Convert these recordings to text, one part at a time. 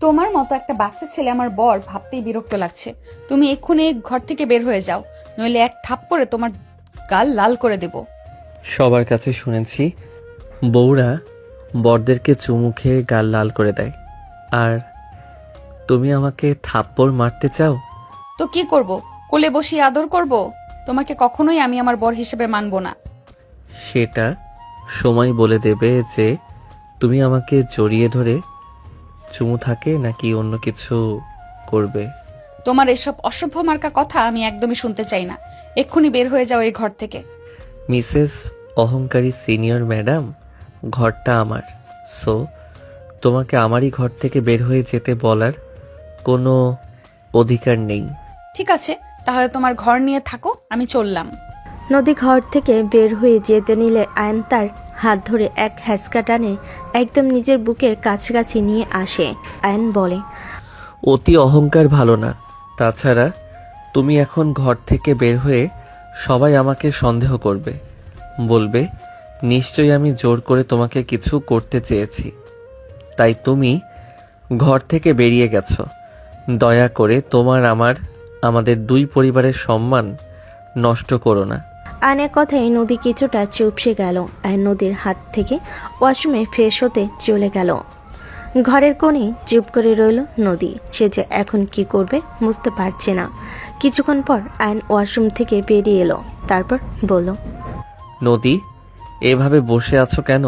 তোমার মতো একটা বাচ্চা ছেলে আমার বর ভাবতেই বিরক্ত লাগছে। তুমি এক্ষুনি এই ঘর থেকে বের হয়ে যাও, নইলে এক থাপ্পড়ে তোমার গাল লাল করে দেব। সবার কাছে শুনেছি বউরা বরদেরকে চুমু খেয়ে গাল লাল করে দেয়, আর তুমি আমাকে থাপ্পড় মারতে চাও? তো কি করব? কোলে বসিয়ে আদর করব? তোমাকে কখনোই আমি আমার বর হিসেবে মানব না। সেটা সময় বলে দেবে যে তুমি আমাকে জড়িয়ে ধরে চুমু থাকে নাকি অন্য কিছু করবে। তোমার এসব অসভ্য মার্কা কথা আমি একদমই শুনতে চাই না। এক্ষুনি বের হয়ে যাও এই ঘর থেকে। মিসেস অহংকারী সিনিয়র ম্যাডাম, ঘরটা আমার, সো তোমাকে আমারই ঘর থেকে বের হয়ে যেতে বলার কোনো অধিকার নেই। ঠিক আছে, তাহলে তোমার ঘর নিয়ে থাকো, আমি চললাম। নদী ঘর থেকে বের হয়ে যেতে নিলে আয়ন তার হাত ধরে এক হ্যাঁচকা টানে একদম নিজের বুকের কাছাকাছি নিয়ে আসে। আয়ন বলে, অতি অহংকার ভালো না। তাছাড়া তুমি এখন ঘর থেকে বের হয়ে সবাই আমাকে সন্দেহ করবে, বলবে নিশ্চয়ই আমি জোর করে তোমাকে কিছু করতে চেয়েছি, তাই তুমি ঘর থেকে বেরিয়ে গেছো। দয়া করে আমাদের দুই পরিবারের সম্মান নষ্ট করো না। আয়নের কথায় নদী কিছুটা চুপসে গেল। আয়ন নদীর হাত থেকে ওয়াশরুমে ফ্রেশ হতে চলে গেল। ঘরের কোণে চুপ করে রইল নদী। সে যে এখন কি করবে বুঝতে পারছে না। কিছুক্ষণ পর আয়ন ওয়াশরুম থেকে বেরিয়ে এলো। তারপর বলল, নদী, এভাবে বসে আছো কেন?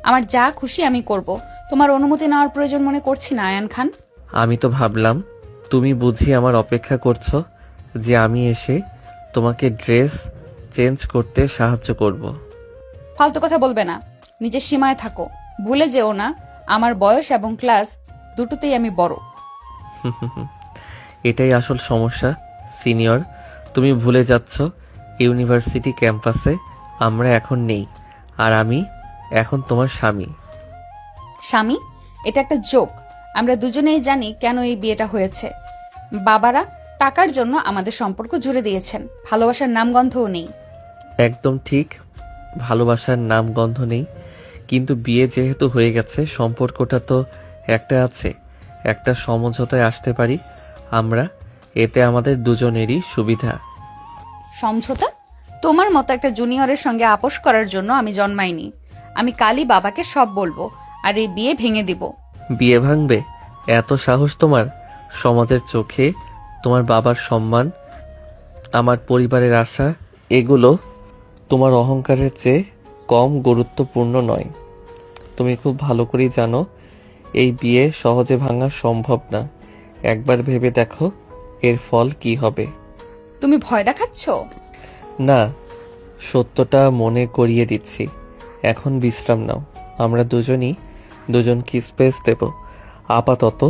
আমার যা খুশি আমি করব। তোমার অনুমতি নেওয়ার প্রয়োজন মনে করছি না আয়ান খান। আমি তো ভাবলাম তুমি বুঝি আমার অপেক্ষা করছো যে আমি এসে তোমাকে ড্রেস চেঞ্জ করতে সাহায্য করব। ফালতু কথা বলবে না, নিজের সীমায় থাকো। ভুলে যেও না আমার বয়স এবং ক্লাস দুটোতেই আমি বড়। এটাই আসল সমস্যা সিনিয়র। তুমি ভুলে যাচ্ছ ইউনিভার্সিটি ক্যাম্পাসে আমরা এখন নেই, আর আমি এখন তোমার স্বামী। স্বামী? এটা একটা জোক। আমরা দুজনেই জানি কেন এই বিয়েটা হয়েছে। বাবারা টাকার জন্য আমাদের সম্পর্ক জুড়ে দিয়েছেন, ভালোবাসার নামগন্ধও নেই। একদম ঠিক, ভালোবাসার নাম গন্ধ নেই, কিন্তু বিয়ে যেহেতু হয়ে গেছে সম্পর্কটা তো একটা আছে। একটা সমঝোতায় আসতে পারি আমরা, এতে আমাদের দুজনেরই সুবিধা। সমঝোতা? তোমার মতো একটা জুনিয়রের সঙ্গে আপোষ করার জন্য আমি জন্মাইনি। আমি কালই বাবাকে সব বলবো আর এই বিয়ে ভেঙে দিব। বিয়ে ভাঙবে? এত সাহস তোমার? সমাজের চোখে তোমার বাবার সম্মান, আমার পরিবারের আশা, এগুলো তোমার অহংকারের চেয়ে কম গুরুত্বপূর্ণ নয়। তুমি খুব ভালো করেই জানো এই বিয়ে সহজে ভাঙা সম্ভব না। একবার ভেবে দেখো এর ফল কি হবে। তুমি ভয় দেখাচ্ছ? না, সত্যটা মনে করিয়ে দিচ্ছি। এখন বিশ্রাম নাও, আমরা দুজনকে স্পেস দেব। আপাতত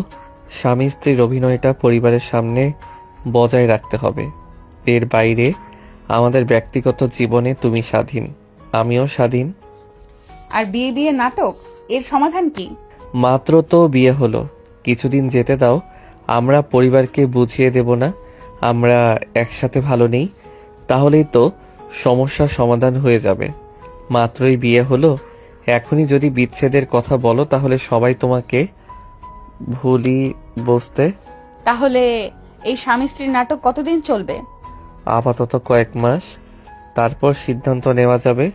স্বামী স্ত্রীর অভিনয়টা পরিবারের সামনে বজায় রাখতে হবে। এর বাইরে আমাদের ব্যক্তিগত জীবনে তুমি স্বাধীন, আমিও স্বাধীন। আর বিয়ে বিয়ে নাটক, এর সমাধান কি? মাত্র তো বিয়ে হলো, কিছুদিন যেতে দাও। আমরা পরিবারকে বুঝিয়ে দেব না আমরা একসাথে ভালো নেই, তাহলেই তো সমস্যার সমাধান হয়ে যাবে। মাত্রই বিয়ে হলো, এখনই যদি বিচ্ছেদের কথা বলো তাহলে সবাই তোমাকে ভুলই বসতে। তাহলে এই স্বামী স্ত্রীর নাটক কতদিন চলবে? আপাতত কয়েক মাস, তারপর সিদ্ধান্ত নেওয়া যাবে।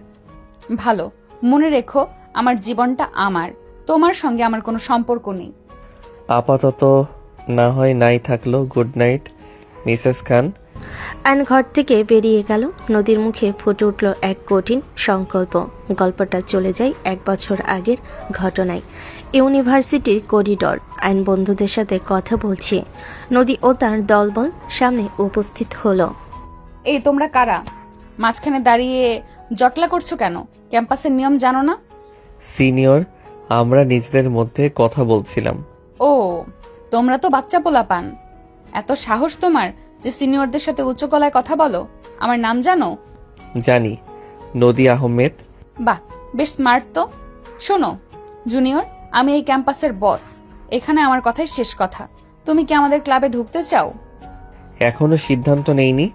ভালো, মনে রেখো আমার জীবনটা আমার, তোমার সঙ্গে আমার কোনো সম্পর্ক নেই। আপাতত না হয় নাই থাকলো। গুড নাইট মিসেস খান। আয়ন ঘর থেকে বেরিয়ে গেল। নদীর মুখে ফুটে উঠল এক কঠিন সংকল্প। গল্পটা চলে যায় 1 বছর আগের ঘটনায়। ইউনিভার্সিটির করিডর। আয়ন বন্ধুদের সাথে কথা বলছে। নদী ও তার দলবল সামনে উপস্থিত হলো। এই তোমরা কারা? মাঝখানে দাঁড়িয়ে জটলা করছো কেন? ক্যাম্পাসের নিয়ম জানো না? সিনিয়র, আমরা নিজেদের মধ্যে কথা বলছিলাম। ও, তোমরা তো বাচ্চা পোলাপান। এত সাহস তোমার যে সিনিয়রদের সাথে উচ্চ গলায় কথা বলো? আমার নাম জানো? জানি, নদী আহমেদ। বাহ, বেশ স্মার্ট তো। শোনো জুনিয়র, আমি এই ক্যাম্পাসের বস। এখানে আমার কথাই শেষ কথা। তুমি কি আমাদের ক্লাবে ঢুকতে চাও? এখনো সিদ্ধান্ত নেইনি।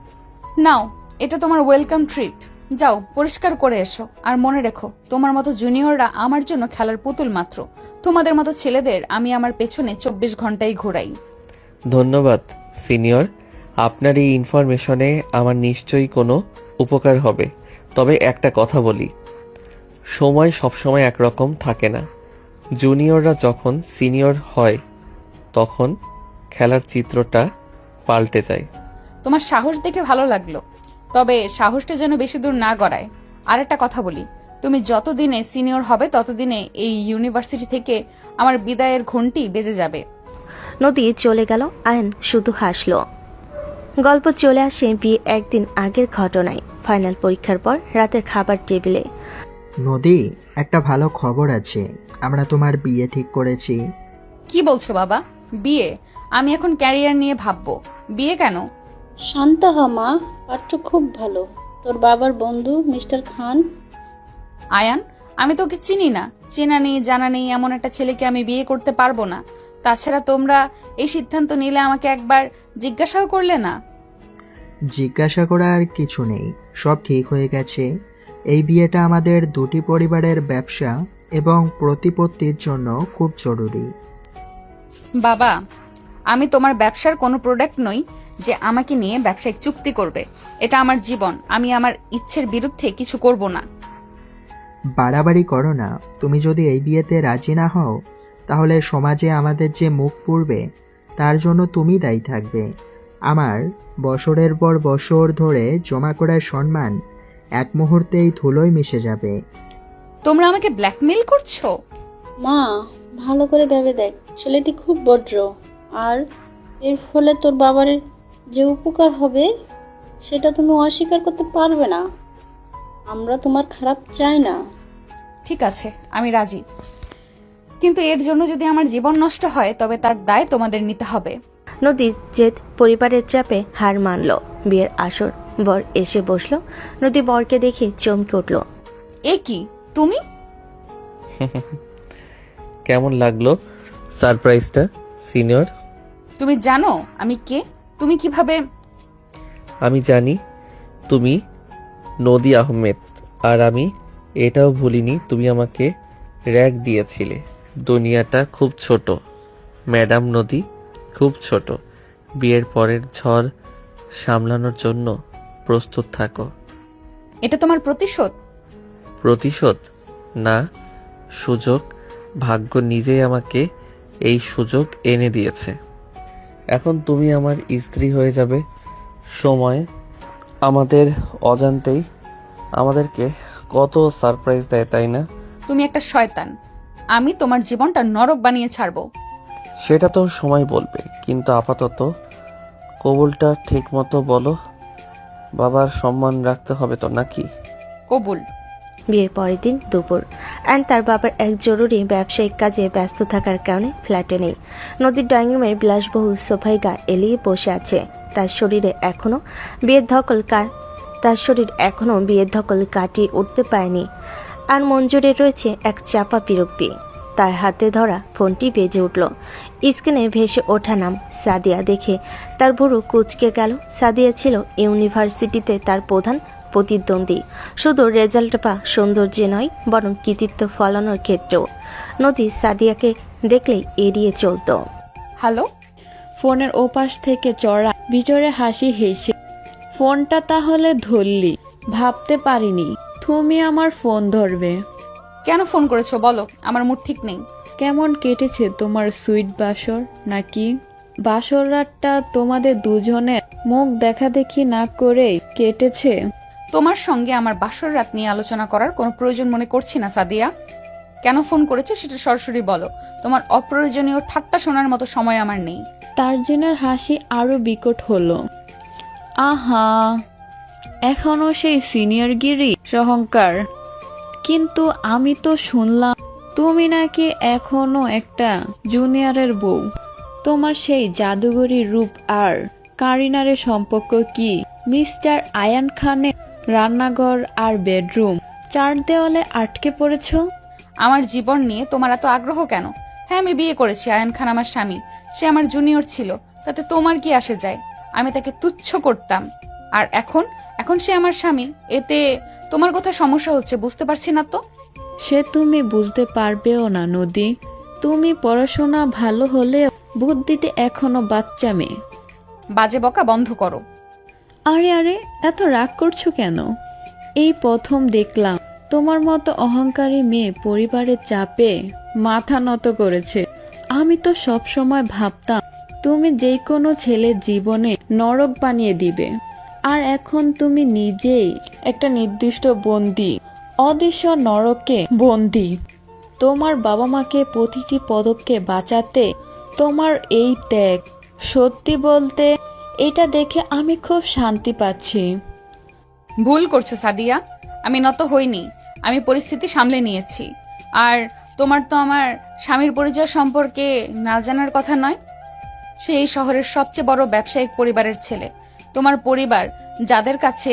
নাও, এটা তোমার ওয়েলকাম ট্রিট। যাও পরিষ্কার করে এসো, আর মনে রেখো তোমার মতো জুনিয়ররা আমার জন্য খেলার পুতুল মাত্র। তোমাদের মতো ছেলেদের আমি আমার পেছনে 24 ঘন্টাই ঘোরাই। ধন্যবাদ সিনিয়র, আপনার এই ইনফরমেশনে আমার নিশ্চয়ই কোনো উপকার হবে। তবে একটা কথা বলি, সময় সবসময় একরকম থাকে না। জুনিয়ররা যখন সিনিয়র হয় তখন খেলার চিত্রটা পাল্টে যায়। তোমার সাহস দেখে ভালো লাগলো, তবে সাহসটা যেন বেশি দূর না গড়ায়। আর একটা কথা বলি, তুমি যতদিনে সিনিয়র হবে ততদিনে এই ইউনিভার্সিটি থেকে আমার বিদায়ের ঘন্টি বেজে যাবে। নদী চলে গেল, আয়ন শুধু হাসল। গল্প চলে আসে বিয়ে একদিন আগের ঘটনায়। ফাইনাল পরীক্ষার পর রাতের খাবার টেবিলে। নদী, একটা ভালো খবর আছে, আমরা তোমার বিয়ে ঠিক করেছি। কি বলছো বাবা? বিয়ে? আমি এখন ক্যারিয়ার নিয়ে ভাববো। বিয়ে কেন? শান্ত হ মা, পাত্র খুব ভালো। তোর বাবার বন্ধু মিস্টার খান। আয়ান, আমি তোকে চিনি না, চেনা নেই জানা নেই এমন একটা ছেলেকে আমি বিয়ে করতে পারবো না। তাছাড়া তোমরা এই সিদ্ধান্ত নিলে আমাকে একবার জিজ্ঞাসাও করলে না। জিজ্ঞাসা করার কিছু নেই, সব ঠিক হয়ে গেছে। এই বিয়েটা আমাদের দুটি পরিবারের ব্যবসা এবং প্রতিপত্তির জন্য খুব জরুরি। বাবা, আমি তোমার ব্যবসার কোনো প্রোডাক্ট নই যে আমাকে নিয়ে ব্যবসায়িক চুক্তি করবে। এটা আমার জীবন, আমি আমার ইচ্ছের বিরুদ্ধে কিছু করব না। বাড়াবাড়ি করো না। তুমি যদি এই বিয়েতে রাজি না হও তাহলে সমাজে আমাদের যে মুখ পুড়বে তার জন্য তুমি দায়ী থাকবে। আমার বছরের পর বছর ধরে জমা করা সম্মান এক মুহূর্তেই ধুলোয় মিশে যাবে। তোমরা আমাকে ব্ল্যাকমেল করছো? মা, ভালো করে ভেবে দেখ, ছেলেটি খুব ভদ্র, আর এর ফলে তোর বাবার যে উপকার হবে সেটা তুমি অস্বীকার করতে পারবে না। আমরা তোমার খারাপ চাই না। ঠিক আছে, আমি রাজি, কিন্তু এর জন্য যদি আমার জীবন নষ্ট হয় তবে তার দায় তোমাদের নিতে হবে। নদীর জেদ পরিবারের চাপে হার মানল। বিয়ের আসর, বর এসে বসলো। নদী বরকে দেখে চমকে উঠল। এ কি তুমি? কেমন লাগলো সারপ্রাইজটা সিনিয়র? তুমি জানো আমি কে? তুমি কিভাবে? আমি জানি তুমি নদী আহমেদ, আর আমি এটাও ভুলিনি তুমি আমাকে র‍্যাগ দিয়েছিলে। দুনিয়াটা খুব ছোট ম্যাডাম নদী, খুব ছোট। বিয়ের পরের ঝড় সামলানোর জন্য প্রস্তুত থাকো। এটা তোমার প্রতিশোধ? প্রতিশোধ না, সুযোগ। ভাগ্য নিজেই আমাকে এই সুযোগ এনে দিয়েছে। এখন তুমি আমার স্ত্রী হয়ে যাবে। সময় আমাদের অজান্তেই আমাদেরকে কত সারপ্রাইজ দেয়, তাই না? তুমি একটা শয়তান, আমি তোমার জীবনটা নরক বানিয়ে ছাড়বো। সেটা তো সময় বলবে, কিন্তু আপাতত কবুলটা ঠিক মতো বলো। বাবার সম্মান রাখতে হবে তো নাকি? কবুল। বিয়ের পরের দিন দুপুর। অ্যান্ড তার বাবার এক জরুরি ব্যবসায়িক কাজে ব্যস্ত থাকার কারণে ফ্ল্যাটে নেই। নদীর ড্রয়িং রুমের বিলাসবহুল সোফায় গা এলিয়ে বসে আছে। তার শরীর এখনো বিয়ের ধকল কাটিয়ে উঠতে পারেনি। আর মন জুড়ে রয়েছে এক চাপা বিরক্তি। তার হাতে ধরা ফোনটি বেজে উঠল। স্ক্রিনে ভেসে ওঠা নাম সাদিয়া দেখে তার ভুরু কুঁচকে গেল। সাদিয়া ছিল ইউনিভার্সিটিতে তার প্রধান প্রতিদ্বন্দ্বী, শুধু রেজাল্ট বা সৌন্দর্যে নয় বরং কৃতিত্ব ফলানোর ক্ষেত্রেও। নদী সাদিয়াকে দেখলেই এড়িয়ে চলত। হ্যালো? ফোনের ওপাশ থেকে চড়া ভিতরে হাসি হেসে, ফোনটা তাহলে ধরলি? ভাবতে পারিনি তুমি আমার ফোন ধরবে। কেন ফোন করেছো বলো, আমার মুড ঠিক নেই। কেমন কেটেছে তোমার সুইট বাসর? নাকি বাসর রাতটা তোমাদের দুজনের মুখ দেখা দেখি না করেই কেটেছে? তোমার সঙ্গে আমার বাসর রাত নিয়ে আলোচনা করার কোনো প্রয়োজন মনে করছি না সাদিয়া। কেন ফোন করেছো সেটা সরাসরি বলো। তোমার অপ্রয়োজনীয় ঠাট্টা শোনার মতো সময় আমার নেই। তারজিনার হাসি আরো বিকট হলো। আহা, এখনো সেই সিনিয়রগিরি অহংকার। কিন্তু আমি তো শুনলাম তুমি নাকি এখনো একটা জুনিয়রের বউ। তোমার সেই জাদুঘরী রূপ আর কারিনারের সম্পর্ক কি? মিস্টার আয়ান খানের রান্নাঘর আর বেডরুম, চার দেওয়ালে আটকে পড়েছ? আমার জীবন নিয়ে তোমার এত আগ্রহ কেন? হ্যাঁ, আমি বিয়ে করেছি, আয়ান খান আমার স্বামী। সে আমার জুনিয়র ছিল, তাতে তোমার কি আসে যায়? আমি তাকে তুচ্ছ করতাম। আর এখন এখন সে আমার স্বামী, এতে তোমার কথা সমস্যা হচ্ছে বুঝতে পারছি না তো। সে তুমি বুঝতে পারবেও না নদী। তুমি পড়াশোনা ভালো হলে বুদ্ধিতে এখনো বাচ্চা মেয়ে। বাজে বকা বন্ধ করো। আরে আরে, এত রাগ করছো কেন? এই প্রথম দেখলাম তোমার মতো অহংকারী মেয়ে পরিবারের চাপে মাথা নত করেছে। আমি তো সব সময় ভাবতাম তুমি যে কোনো ছেলের জীবনে নরক বানিয়ে দিবে, আর এখন তুমি নিজেই একটা নির্দিষ্ট বন্দী, অদৃশ্য নরকে বন্দী। তোমার বাবা মাকে প্রতিটি পদককে বাঁচাতে তোমার এই ত্যাগ, সত্যি বলতে এটা দেখে আমি খুব শান্তি পাচ্ছি। ভুল করছো সাদিয়া, আমি নত হইনি, আমি পরিস্থিতি সামলে নিয়েছি। আর তোমার তো আমার স্বামীর পরিচয় সম্পর্কে না জানার কথা নয়। সে এই শহরের সবচেয়ে বড় ব্যবসায়িক পরিবারের ছেলে। তোমার পরিবার যাদের কাছে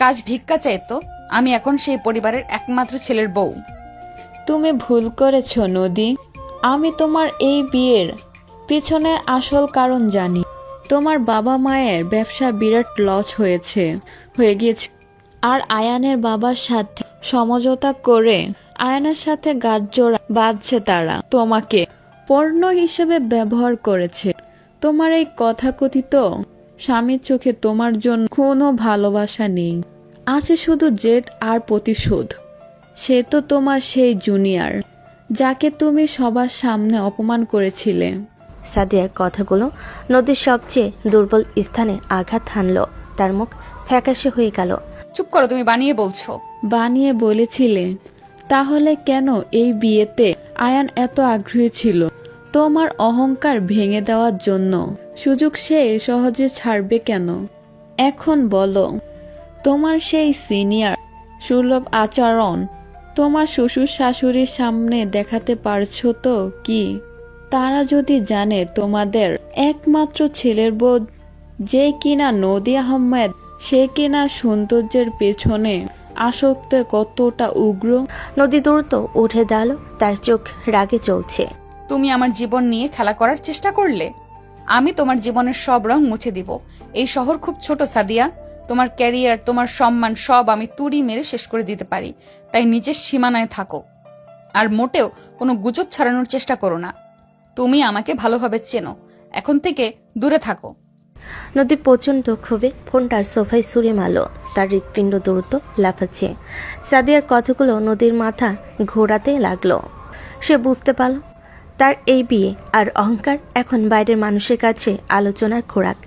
কাজ ভিক্ষা চাইতো, আমি এখন সেই পরিবারের একমাত্র ছেলের বউ। তুমি ভুল করেছ নদী। আমি তোমার এই বিয়ের পিছনে আসল কারণ জানি। তোমার বাবা মায়ের ব্যবসা বিরাট লস হয়ে গিয়েছে, আর আয়ানের বাবার সাথে সমঝোতা করে আয়ানের সাথে গাঁটজোড়া বাঁধছে তারা। তোমাকে পণ্য হিসেবে ব্যবহার করেছে। তোমার এই কথাকথিত স্বামীর চোখে তোমার জন্য কোনো ভালোবাসা নেই, আছে শুধু জেদ আর প্রতিশোধ। সে তো তোমার সেই জুনিয়র যাকে তুমি সবার সামনে অপমান করেছিলে। সাদিয়ার কথাগুলো নদীর সবচেয়ে দুর্বল স্থানে আঘাত হানল। তার মুখ ফ্যাকাশে হয়ে গেল। চুপ করো, তুমি বানিয়ে বলছো। বানিয়ে বলেছিলে? তাহলে কেন এই বিয়েতে আয়ান এত আগ্রহী ছিল তোমার অহংকার ভেঙে দেওয়ার জন্য? সুযোগ সে সহজে ছাড়বে কেন? এখন বলো, তোমার সেই সিনিয়র সুলভ আচরণ তোমার শ্বশুর শাশুড়ির সামনে দেখাতে পারছো তো কি? তারা যদি জানে তোমাদের একমাত্র ছেলের বউ যে কিনা নদী আহমেদ, সে কিনা সৌন্দর্যের পেছনে আসক্ত কতটা উগ্র। নদী দ্রুত উঠে দাঁড়ালো, তার চোখ রাগে জ্বলছে। তুমি আমার জীবন নিয়ে খেলা করার চেষ্টা করলে। আমি তোমার জীবনের সব রং মুছে দিব। এই শহর খুব ছোট সাদিয়া, তোমার ক্যারিয়ার, তোমার সম্মান সব আমি তুড়ি মেরে শেষ করে দিতে পারি। তাই নিজের সীমানায় থাকো, আর মোটেও কোনো গুজব ছড়ানোর চেষ্টা করো না। তুমি আমাকে ভালোভাবে চেনো, এখন থেকে দূরে থাকো। নদী প্রচণ্ড ক্ষোভে ফোনটা সোফায় ছুঁড়ে মারল। তার হৃৎপিণ্ড দ্রুত লাফাচ্ছে। সাদিয়ার কথাগুলো নদীর মাথা ঘোরাতে লাগলো। সে বুঝতে পারল তার এই বিয়ে আর অহংকার এখন বাইরের মানুষের কাছে আলোচনার খোরাক।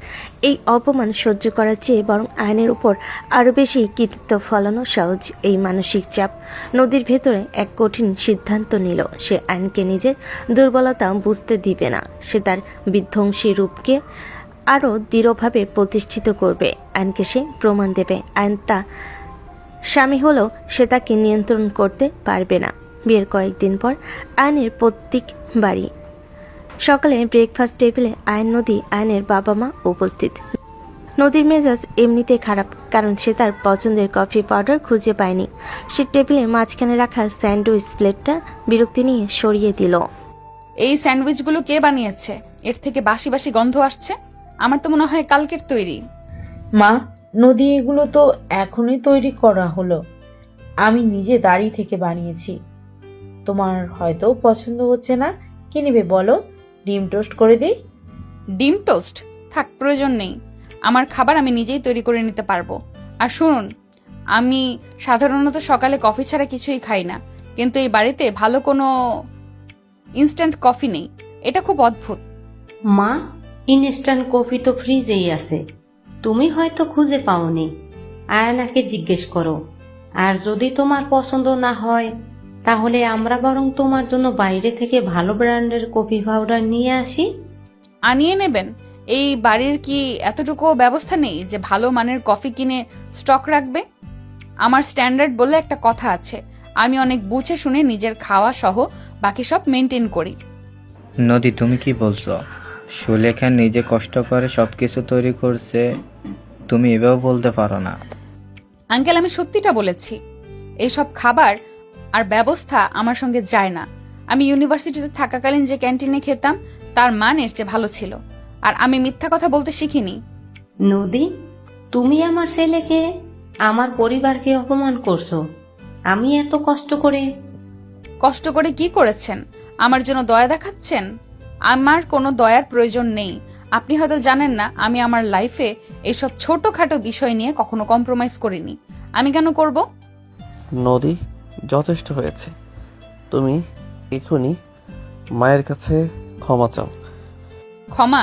এই অপমান সহ্য করার চেয়ে বরং আইনের উপর আরও বেশি কৃতিত্ব ফলানো সহজ। এই মানসিক চাপ নদীর ভেতরে এক কঠিন সিদ্ধান্ত নিল। সে আইনকে নিজের দুর্বলতা বুঝতে দিবে না। সে তার বিধ্বংসী রূপকে আরও দৃঢ়ভাবে প্রতিষ্ঠিত করবে। আইনকে সে প্রমাণ দেবে আইন তা স্বামী হলেও সে তাকে নিয়ন্ত্রণ করতে পারবে না। বিয়ের কয়েকদিন পর আয়নের প্রত্যেক বাড়ি সকালে ব্রেকফাস্ট টেবিলে আয়ন, নদী, আয়নের বাবা মা উপস্থিত। নদীর মেজাজ এমনিতে খারাপ, কারণ সে তার পছন্দের কফি পাউডার খুঁজে পায়নি। সে টেবিলের মাঝখানে রাখা স্যান্ডউইচ প্লেটটা বিরক্তি নিয়ে সরিয়ে দিল। এই স্যান্ডউইচগুলো কে বানিয়েছে? এর থেকে বাসি বাসি গন্ধ আসছে। আমার তো মনে হয় কালকের তৈরি। মা, নদী এগুলো তো এখনই তৈরি করা হলো। আমি নিজে দাঁড়িয়ে থেকে বানিয়েছি। তোমার হয়তো পছন্দ হচ্ছে না, কি নিবে বলো? ডিম টোস্ট করে দিই? ডিম টোস্ট থাক, প্রয়োজন নেই। আমার খাবার আমি নিজেই তৈরি করে নিতে পারবো। আর শুনুন, আমি সাধারণত সকালে কফি ছাড়া কিছুই খাই না, কিন্তু এই বাড়িতে ভালো কোনো ইনস্ট্যান্ট কফি নেই। এটা খুব অদ্ভুত। মা, ইনস্ট্যান্ট কফি তো ফ্রিজেই আছে, তুমি হয়তো খুঁজে পাওনি। আয়নাকে জিজ্ঞেস করো। আর যদি তোমার পছন্দ না হয় তাহলে আমরা বরং তোমার জন্য বাইরে থেকে ভালো ব্র্যান্ডের কফি পাউডার নিয়ে আসি। আনিয়ে নেবেন? এই বাড়ির কি এতটুকু ব্যবস্থা নেই যে ভালো মানের কফি কিনে স্টক রাখবে? আমার স্ট্যান্ডার্ড বলে একটা কথা আছে। আমি অনেক বুঝে শুনে নিজের খাওয়া সহ বাকি সব মেনটেন করি। নদী, তুমি কি বলছো? সুলেখা নিজে কষ্ট করে সবকিছু তৈরি করছে, তুমি এভাবে বলতে পারো না। আঙ্কেল, আমি সত্যিটা বলেছি। এইসব খাবার আর ব্যবস্থা আমার সঙ্গে যায় না। আমি ইউনিভার্সিটিতে থাকাকালীন যে ক্যান্টিনে খেতাম তার মান এর চেয়ে ভালো ছিল। আর আমি মিথ্যা কথা বলতে শিখিনি। নদী, তুমি আমার ছেলেকে, আমার পরিবারকে অপমান করছো। আমি এত কষ্ট করে কি করেছেন? আমার জন্য দয়া দেখাচ্ছেন? আমার কোনো দয়ার প্রয়োজন নেই। আপনি হয়তো জানেন না, আমি আমার লাইফে এইসব ছোটখাটো বিষয় নিয়ে কখনো কম্প্রোমাইজ করিনি। আমি কেন করব? নদী, যথেষ্ট হয়েছে। তুমি এখনই মায়ের কাছে ক্ষমা চাও। ক্ষমা?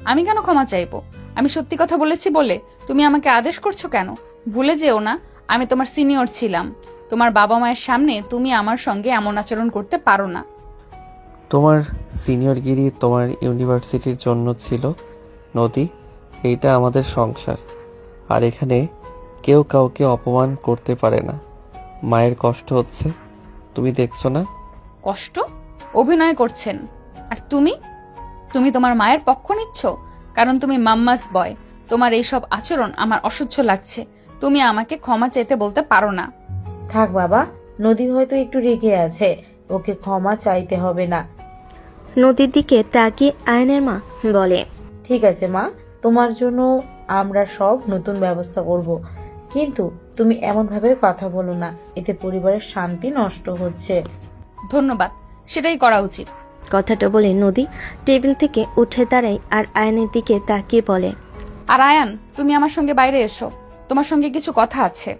আমি কেন ক্ষমা চাইবো? আমি সত্যি কথা বলেছি বলে তুমি আমাকে আদেশ করছো কেন? ভুলে যেও না, আমি তোমার সিনিয়র ছিলাম। তোমার বাবা মায়ের সামনে তুমি আমার সঙ্গে এমন আচরণ করতে পারো না। তোমার সিনিয়রগিরি তোমার ইউনিভার্সিটির জন্য ছিল নদী। এইটা আমাদের সংসার, আর এখানে কেউ কাউকে অপমান করতে পারে না। মায়ের কষ্ট হচ্ছে, তুমি দেখছো না? কষ্ট? অভিনয় করছেন। আর তুমি তুমি তোমার মায়ের পক্ষ নিচ্ছ, কারণ তুমি মাম্মাস বয়। তোমার এইসব আচরণ আমার অসহ্য লাগছে। তুমি আমাকে ক্ষমা চাইতে বলতে পারো না। থাক বাবা, নদী হয়তো একটু রেগে আছে, ওকে ক্ষমা চাইতে হবে না। নদীর দিকে তাকিয়ে আয়নের মা বলে, ঠিক আছে মা, তোমার জন্য আমরা সব নতুন ব্যবস্থা করব, কিন্তু তুমি এমনভাবে কথা বলো না, এতে পরিবারের শান্তি নষ্ট হচ্ছে। ধন্যবাদ, সেটাই করা উচিত। কথাটা বলে নদী টেবিল থেকে উঠে দাঁড়ায় আর আয়নের দিকে তাকিয়ে বলে, আর আয়ান, তুমি আমার সঙ্গে বাইরে এসো, তোমার সঙ্গে কিছু কথা আছে।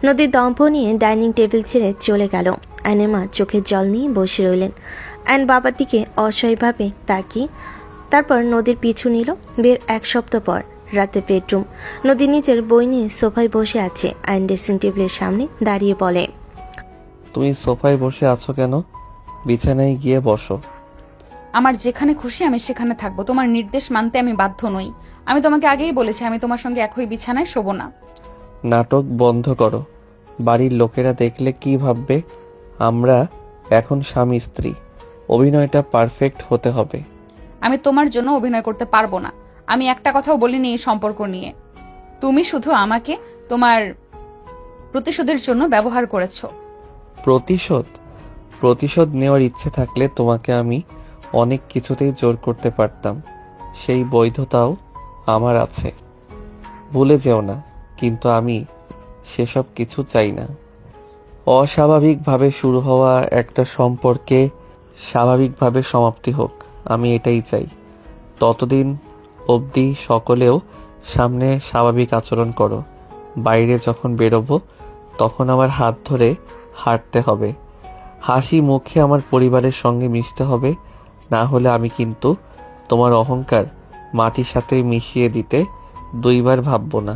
নদী দম্ভ নিয়ে ডাইনিং টেবিল ছেড়ে চলে গেল। আয়নের মা চোখে জল নিয়ে বসে রইলেন। আয়ন বাবার দিকে অসহায়ভাবে তাকিয়ে তারপর নদীর পিছু নিল। বের এক সপ্তাহ পর রাতে বেডরুম। নদী নিজের বই নিয়ে সোফায় বসে আছে। আয়ন ড্রেসিং টেবিলের সামনে দাঁড়িয়ে বলে, তুমি সোফায় বসে আছো কেন? বিছানায় গিয়ে বসো। আমার যেখানে খুশি আমি সেখানে থাকবো, তোমার নির্দেশ মানতে আমি বাধ্য নই। আমি তোমাকে আগেই বলেছি আমি তোমার সঙ্গে একই বিছানায় শোবো না। নাটক বন্ধ করো। বাড়ির লোকেরা দেখলে কি ভাববে? আমরা এখন স্বামী স্ত্রী, অভিনয়টা পারফেক্ট হতে হবে। আমি তোমার জন্য অভিনয় করতে পারবো না। আমি একটা কথাও বলিনি এই সম্পর্ক নিয়ে। তুমি শুধু আমাকে তোমার প্রতিশোধের জন্য ব্যবহার করেছো। প্রতিশোধ? প্রতিশোধ নেওয়ার ইচ্ছে থাকলে তোমাকে আমি অনেক কিছুতেই জোর করতে পারতাম, সেই বৈধতাও আমার আছে, ভুলে যেও না। কিন্তু আমি সেসব কিছু চাই না। অস্বাভাবিকভাবে শুরু হওয়া একটা সম্পর্কে স্বাভাবিকভাবে সমাপ্তি হোক, আমি এটাই চাই। ততদিন অবধি সকলেও সামনে স্বাভাবিক আচরণ করো। বাইরে যখন বেরোবো তখন আমার হাত ধরে হাঁটতে হবে, হাসি মুখে আমার পরিবারের সঙ্গে মিশতে হবে। না হলে আমি কিন্তু তোমার অহংকার মাটির সাথে মিশিয়ে দিতে দুইবার ভাববো না।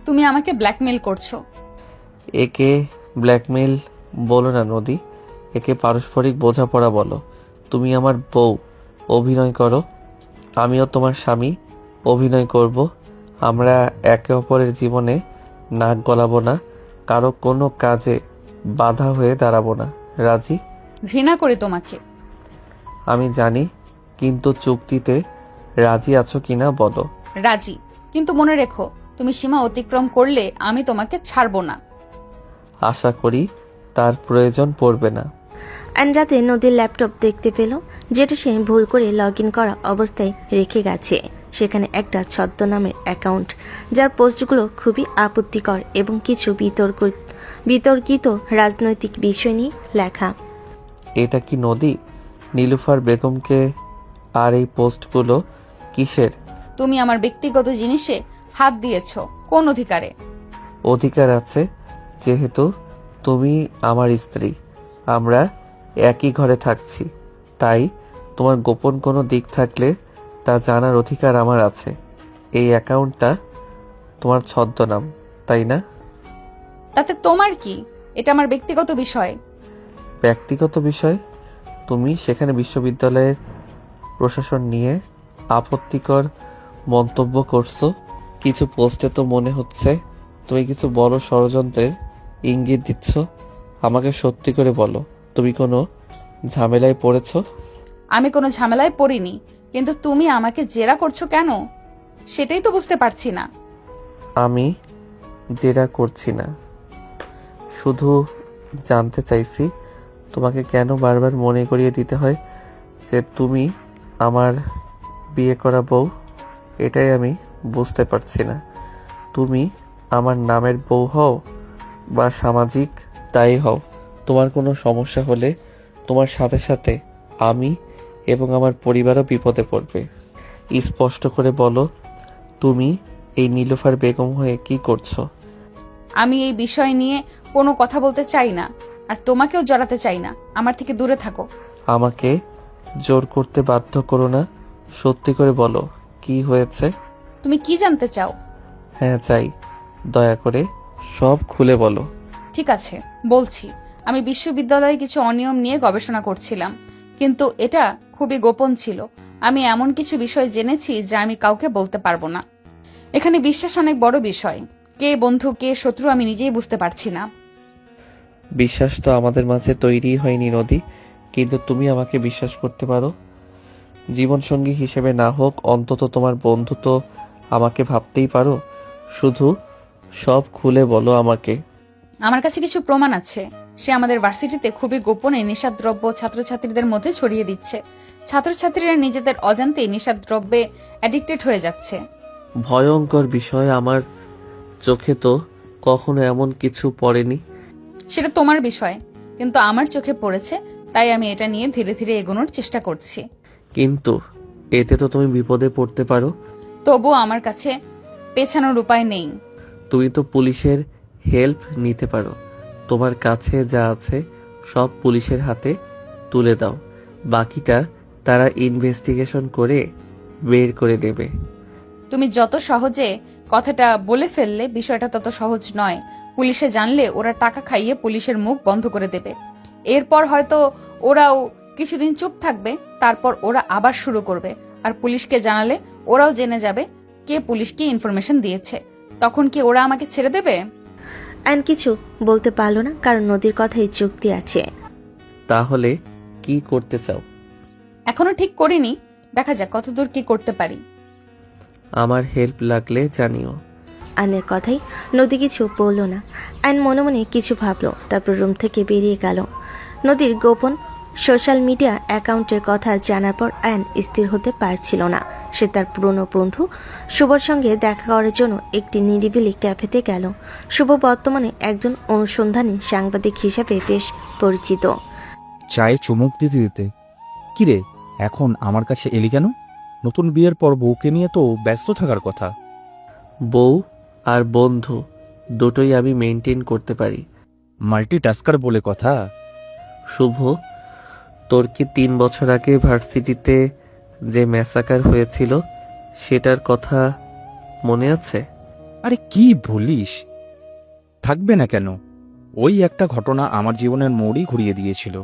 তুমি আমাকে ব্ল্যাকমেল করছো। একে ব্ল্যাকমেল বলো না নদী, একে পারস্পরিক বোঝাপড়া বলো। তুমি আমার বউ, অভিনয় করো, আমিও তোমার স্বামী, অভিনয় করব। আমরা একে অপরের জীবনে নাক গলাবো না, কারো কোনো কাজে বাধা হয়ে দাঁড়াবো না। রাজি? ঘৃণা করি তোমাকে। আমি জানি, কিন্তু চুক্তিতে রাজি আছো কিনা বলো। রাজি, কিন্তু মনে রেখো, তুমি সীমা অতিক্রম করলে আমি তোমাকে ছাড়বো না। আশা করি তার প্রয়োজন পড়বে না। আয়ন রাতে নদীর ল্যাপটপ দেখতে পেল, যেটা সে ভুল করে লগ ইন করা অবস্থায় রেখে গেছে। সেখানে একটা ছদ্মনামের অ্যাকাউন্ট, যার পোস্টগুলো খুবই আপত্তিকর এবং কিছু বিতর্কিত রাজনৈতিক বিষয় নিয়ে লেখা। এটা কি নদী? নীলুফার বেগমকে? আর এই পোস্টগুলো কিসের? তুমি আমার ব্যক্তিগত জিনিসে হাত দিয়েছো কোন অধিকারে? অধিকার আছে, যেহেতু তুমি আমার স্ত্রী, আমরা একই ঘরে থাকছি, তাই তোমার গোপন কোনো দিক থাকলে তা জানার অধিকার আমার আছে। এই অ্যাকাউন্টটা তোমার ছদ্মনাম, তাই না? তাতে তোমার কি? এটা আমার ব্যক্তিগত বিষয়। ব্যক্তিগত বিষয়? তুমি সেখানে বিশ্ববিদ্যালয়ের প্রশাসন নিয়ে আপত্তিকর মন্তব্য করছো। কিছু পোস্টে তো মনে হচ্ছে তুমি কিছু বড় ষড়যন্ত্রের ইঙ্গিত দিচ্ছ। আমাকে সত্যি করে বলো, তুমি কোনো ঝামেলায় পড়েছো? আমি কোনো ঝামেলায় পড়িনি, কিন্তু তুমি আমাকে জেরা করছো কেন সেটাই তো বুঝতে পারছি না। আমি জেরা করছি না, শুধু জানতে চাইছি তোমাকে কেন বারবার মনে করিয়ে দিতে হয় যে তুমি আমার বিয়ে করা বউ। এটাই আমি বুঝতে পারছি না। তুমি আমার নামের বউ হও বা সামাজিক তাই হও, তোমার কোনো সমস্যা হলে তোমার সাথে সাথে আমি এবং আমার পরিবারও বিপদে পড়বে। স্পষ্ট করে বলো, তুমি এই নীলুফার বেগম হয়ে কি করছো? আমি এই বিষয় নিয়ে কোনো কথা বলতে চাই না, আর তোমাকেও জড়াতে চাই না। আমার থেকে দূরে থাকো। আমাকে জোর করতে বাধ্য করো না, সত্যি করে বলো কি হয়েছে। তুমি কি জানতে চাও? হ্যাঁ চাই, দয়া করে সব খুলে বলো। ঠিক আছে, বলছি। আমি বিশ্ববিদ্যালয়ে কিছু অনিয়ম নিয়ে গবেষণা করছিলাম, কিন্তু এটা খুবই গোপন ছিল। আমি এমন কিছু বিষয় জেনেছি যা আমি কাউকে বলতে পারবো না। এখানে বিশ্বাস অনেক বড় বিষয়। কে বন্ধু কে শত্রু আমি নিজেই বুঝতে পারছি না। বিশ্বাস তো আমাদের মাঝে তৈরি হয়নি নদী, কিন্তু তুমি আমাকে বিশ্বাস করতে পারো। জীবনসঙ্গী হিসেবে না হোক, অন্তত তোমার বন্ধু তো আমাকে ভাবতেই পারো। শুধু সব খুলে বলো আমাকে। আমার কাছে কিছু প্রমাণ আছে। সে আমাদের ভার্সিটিতে খুবই গোপনে নেশাদ্রব্য ছাত্রছাত্রীদের মধ্যে ছড়িয়ে দিচ্ছে। ছাত্রছাত্রীরা নিজেদের অজান্তেই নেশাদ্রব্যে অ্যাডিক্টেড হয়ে যাচ্ছে। ভয়ঙ্কর বিষয়, আমার চোখে তো কখনো এমন কিছু পড়েনি। সেটা তোমার বিষয়, কিন্তু আমার চোখে পড়েছে, তাই আমি এটা নিয়ে ধীরে ধীরে এগোনোর চেষ্টা করছি। কিন্তু এতে তো তুমি বিপদে পড়তে পারো। তবুও আমার কাছে পেছানোর উপায় নেই। তুমি তো পুলিশের হেল্প নিতে পারো। তোমার কাছে যা আছে সব পুলিশের হাতে তুলে দাও, বাকিটা তারা ইনভেস্টিগেশন করে বের করে নেবে। তুমি যত সহজে কথাটা বলে ফেললে, বিষয়টা তত সহজ নয়। পুলিশে জানলে ওরা টাকা খাইয়ে পুলিশের মুখ বন্ধ করে দেবে। এরপর হয়তো ওরাও কিছুদিন চুপ থাকবে, তারপর ওরা আবার শুরু করবে। আর পুলিশকে জানালে ওরাও জেনে যাবে কে পুলিশকে ইনফরমেশন দিয়েছে। তখন কি ওরা আমাকে ছেড়ে দেবে? আয়ন কিছু বলতে পারল না, কারণ নদীর কথাই যুক্তি আছে। তাহলে কি করতে চাও? এখনো ঠিক করিনি, দেখা যাক কতদূর কি করতে পারি। আমার হেল্প লাগলে জানিও। আয়নের কথাই নদী কিছু বলল না। আয়ন মনে মনে কিছু ভাবলো, তারপর রুম থেকে বেরিয়ে গেল। নদীর গোপন সোশ্যাল মিডিয়া অ্যাকাউন্টের কথা জানার পর আয়ন স্থির হতে পারছিল না। সে তার পুরনো বন্ধু শুভর সঙ্গে দেখা করার জন্য একটি নিরিবিলি ক্যাফেতে গেল। শুভ বর্তমানে একজন অনুসন্ধানী সাংবাদিক হিসেবে বেশ পরিচিত। চায়ে চুমুক দিতে দিতে, কিরে এখন আমার কাছে এলি কেন? নতুন বিয়ের পর বউকে নিয়ে তো ব্যস্ত থাকার কথা। বউ আর বন্ধু দুটোই আমি মেনটেন করতে পারি। মাল্টিটাস্কার বলে কথা। শুভ, তোর কি 3 বছর আগে ভার্সিটিতে যে ম্যাসাকার হয়েছিল সেটার কথা মনে আছে? আরে কি বলিস, থাকবে না কেন? ওই একটা ঘটনা আমার জীবনের মোড়ই ঘুরিয়ে দিয়েছিল।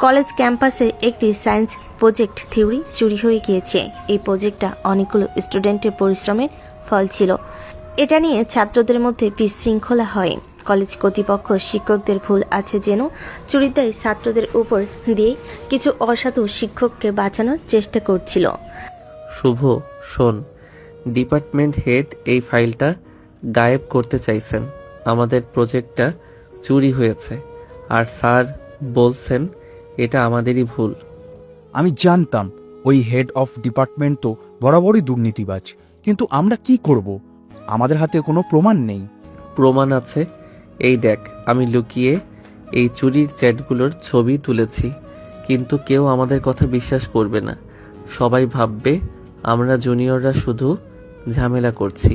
কলেজ ক্যাম্পাসে একটি সায়েন্স প্রজেক্ট থিওরি চুরি হয়ে গিয়েছে। এই প্রজেক্টটা অনেকগুলো স্টুডেন্টের পরিশ্রমের ফল ছিল। এটা নিয়ে ছাত্রদের মধ্যে বিশৃঙ্খলা হয়। কলেজ কর্তৃপক্ষ শিক্ষকদের ভুল আছে যেন চুরির দায় ছাত্রদের উপর দিয়ে কিছু অসাধু শিক্ষককে বাঁচানোর চেষ্টা করছিল। শুভ শোন, ডিপার্টমেন্ট হেড এই ফাইলটা গায়েব করতে চাইছেন। আমাদের প্রজেক্টটা চুরি হয়েছে, আর স্যার বলছেন এটা আমাদেরই ভুল। আমি জানতাম ওই হেড অফ ডিপার্টমেন্ট তো বরাবরই দুর্নীতিবাজ, কিন্তু আমরা কি করব? আমাদের হাতে কোনো প্রমাণ নেই। প্রমাণ আছে, এই দেখ, আমি লুকিয়ে এই চুরির চ্যাটগুলোর ছবি তুলেছি। কিন্তু কেউ আমাদের কথা বিশ্বাস করবে না। সবাই ভাববে আমরা জুনিয়ররা শুধু ঝামেলা করছি।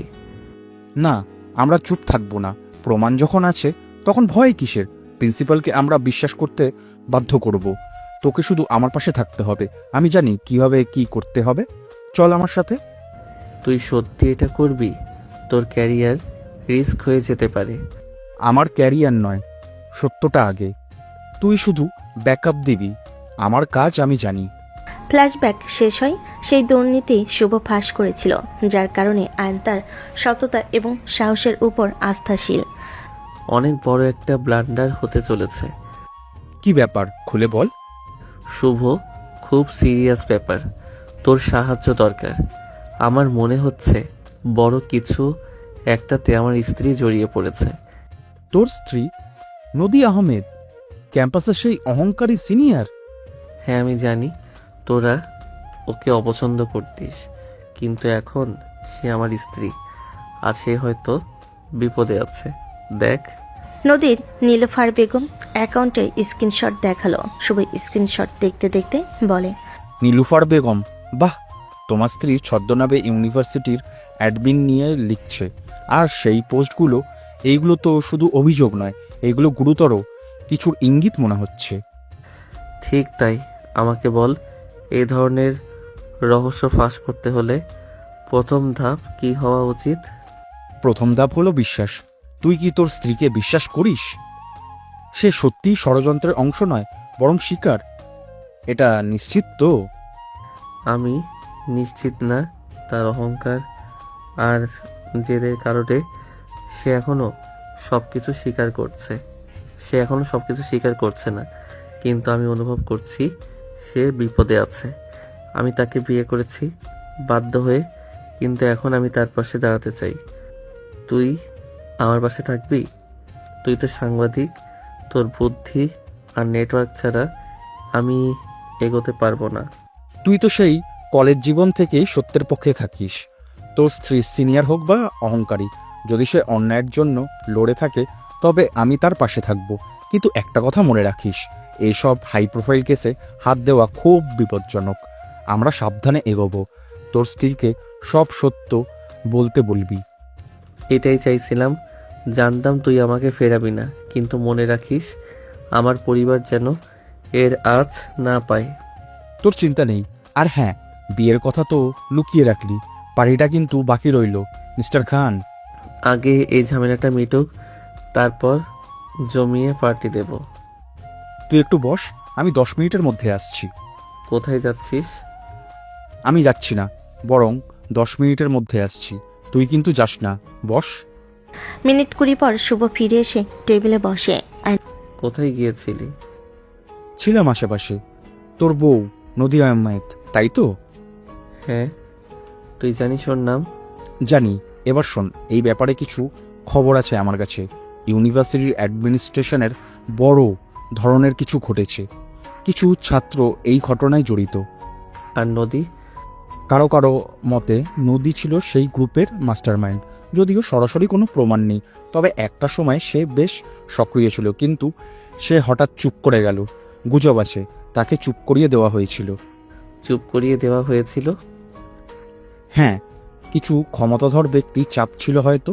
না, আমরা চুপ থাকবো না। প্রমাণ যখন আছে তখন ভয় কিসের? প্রিন্সিপালকে আমরা বিশ্বাস করতে বাধ্য করব। তোকে শুধু আমার পাশে থাকতে হবে। আমি জানি কিভাবে কি করতে হবে। চল আমার সাথে। তুই সত্যি এটা করবি? তোর ক্যারিয়ার রিস্ক হয়ে যেতে পারে। আমার ক্যারিয়ার নয়, সত্যটা আগে। তুই শুধু ব্যাকআপ দিবি। আমার কাজ আমি জানি। ফ্ল্যাশব্যাক শেষ হয় সেই দুর্নীতি শুভ ফাঁস করেছিল, যার কারণে আয়ন তার সততা এবং সাহসের উপর আস্থাশীল। অনেক বড় একটা ব্লান্ডার হতে চলেছে। কি ব্যাপার খুলে বল। শুভ, খুব সিরিয়াস ব্যাপার। তোর সাহায্য দরকার। আমার মনে হচ্ছে বড় কিছু একটাতে আমার স্ত্রী জড়িয়ে পড়েছে। তোর স্ত্রী? নদী আহমেদ, ক্যাম্পাসের সেই অহংকারী সিনিয়র? হ্যাঁ আমি জানি তোরা ওকে অপছন্দ করতিস, কিন্তু এখন সে আমার স্ত্রী। আর সে হয়তো বিপদে আছে। দেখ। নদীর নীলুফার বেগম অ্যাকাউন্টে স্ক্রিনশট দেখালো। শুভ স্ক্রিনশট দেখতে দেখতে বলে, নীলুফার বেগম, বাহ, তোমার স্ত্রী ছদ্মনামে ইউনিভার্সিটির অ্যাডমিন নিয়ে লিখছে। আর সেই পোস্টগুলো, এইগুলো তো শুধু অভিযোগ নয়, এইগুলো গুরুতর কিছুর ইঙ্গিত মনে হচ্ছে। ঠিক তাই। আমাকে বল, এই ধরনের রহস্য ফাঁস করতে হলে প্রথম ধাপ কি হওয়া উচিত? প্রথম ধাপ হলো বিশ্বাস। তুই কি তোর স্ত্রীকে বিশ্বাস করিস? সে সত্যিই ষড়যন্ত্রের অংশ নয়, বরং শিকার। এটা নিশ্চিত তো? আমি নিশ্চিত না। তার অহংকার আর জেদের কারণে সে এখনো সবকিছু স্বীকার করছে না, কিন্তু আমি অনুভব করছি সে বিপদে আছে। আমি তাকে বিয়ে করেছি বাধ্য হয়ে, কিন্তু এখন আমি তার পাশে দাঁড়াতে চাই। তুই আমার পাশে থাকবি? তুই তো সাংবাদিক, তোর বুদ্ধি আর নেটওয়ার্ক ছাড়া আমি এগোতে পারবো না। তুই তো সেই কলেজ জীবন থেকেই সত্যের পক্ষে থাকিস। তোর স্ত্রী সিনিয়র হোক বা অহংকারী, যদি সে অন্যায়ের জন্য লড়ে থাকে তবে আমি তার পাশে থাকব। কিন্তু একটা কথা মনে রাখিস, এইসব হাই প্রোফাইল কেসে হাত দেওয়া খুব বিপজ্জনক। আমরা সাবধানে এগোবো। তোর স্ত্রীকে সব সত্য বলতে বলবি। এটাই চাইছিলাম। জানতাম তুই আমাকে ফেরাবি না, কিন্তু মনে রাখিস আমার পরিবার যেন এর আঁচ না পায়। তোর চিন্তা নেই। আর হ্যাঁ, বিয়ের কথা তো লুকিয়ে রাখলি, পার্টিটা কিন্তু বাকি রইল মিস্টার খান। আগে এই ঝামেলাটা মিটুক, তারপর জমিয়ে পার্টি দেব। তুই একটু বস, আমি 10 মিনিটের মধ্যে আসছি। কোথায় যাচ্ছিস? আমি যাচ্ছি না, বরং 10 মিনিটের মধ্যে আসছি। তুই কিন্তু যাস না, বস। মিনিট 20 পর শুভ ফিরে এসে টেবিলে বসে। কোথায় গিয়েছিলি? ছিলাম আশেপাশে। তোর বউ নদী আহমেদ, তাই তো? হ্যাঁ। তুই জানিস ওর নাম? জানি। এবার শোন, এই ব্যাপারে কিছু খবর আছে আমার কাছে। ইউনিভার্সিটির অ্যাডমিনিস্ট্রেশনের বড় ধরনের কিছু ঘটেছে। কিছু ছাত্র এই ঘটনায় জড়িত। আর নদী? কারো কারো মতে নদী ছিল সেই গ্রুপের মাস্টারমাইন্ড। যদিও সরাসরি কোনো প্রমাণ নেই, তবে একটা সময় সে বেশ সক্রিয় ছিল, কিন্তু সে হঠাৎ চুপ করে গেল। গুজব আছে তাকে চুপ করিয়ে দেওয়া হয়েছিল। চুপ করিয়ে দেওয়া হয়েছিল? হ্যাঁ, কিছু ক্ষমতাধর ব্যক্তি চাপ ছিল হয়তো।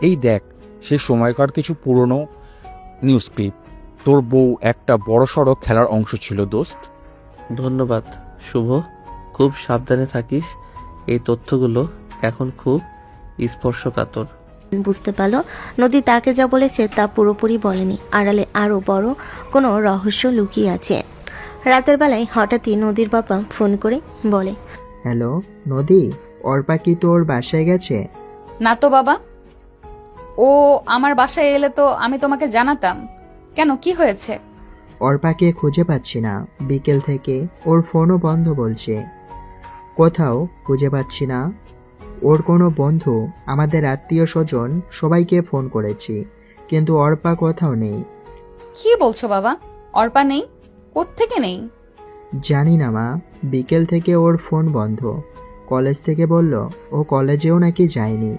এই দেখ, সে সময়কার কিছু পুরনো নিউজ ক্লিপ। তোর বউ একটা বড়সড় খেলার অংশ ছিল দোস্ত। ধন্যবাদ শুভ, খুব সাবধানে থাকিস। এই তথ্যগুলো এখন খুব স্পর্শকাতর। বুঝতে পারল নদী তাকে যা বলেছে তা পুরোপুরি বলেনি, আড়ালে আরও বড় কোনো রহস্য লুকিয়ে আছে। রাতের বেলায় হঠাৎই নদীর বাবা ফোন করে বলে, হ্যালো নদী, অর্পা কি তোর বাসায় গেছে? না তো বাবা, ও আমার বাসায় এলে তো আমি তোমাকে জানাতাম। কেন, কি হয়েছে? অর্পাকে খুঁজে পাচ্ছি না বিকেল থেকে, ওর ফোনও বন্ধ বলছে। কোথাও খুঁজে পাচ্ছি না। ওর কোনো বন্ধু, আমাদের আত্মীয় স্বজন সবাইকে ফোন করেছি, কিন্তু অর্পা কোথাও নেই। কি বলছো বাবা? অর্পা নেই? কোত্থেকে নেই? জানি না মা, বিকেল থেকে ওর ফোন বন্ধ। কলেজ থেকে বলল ও কলেজেও নাকি যায়নি।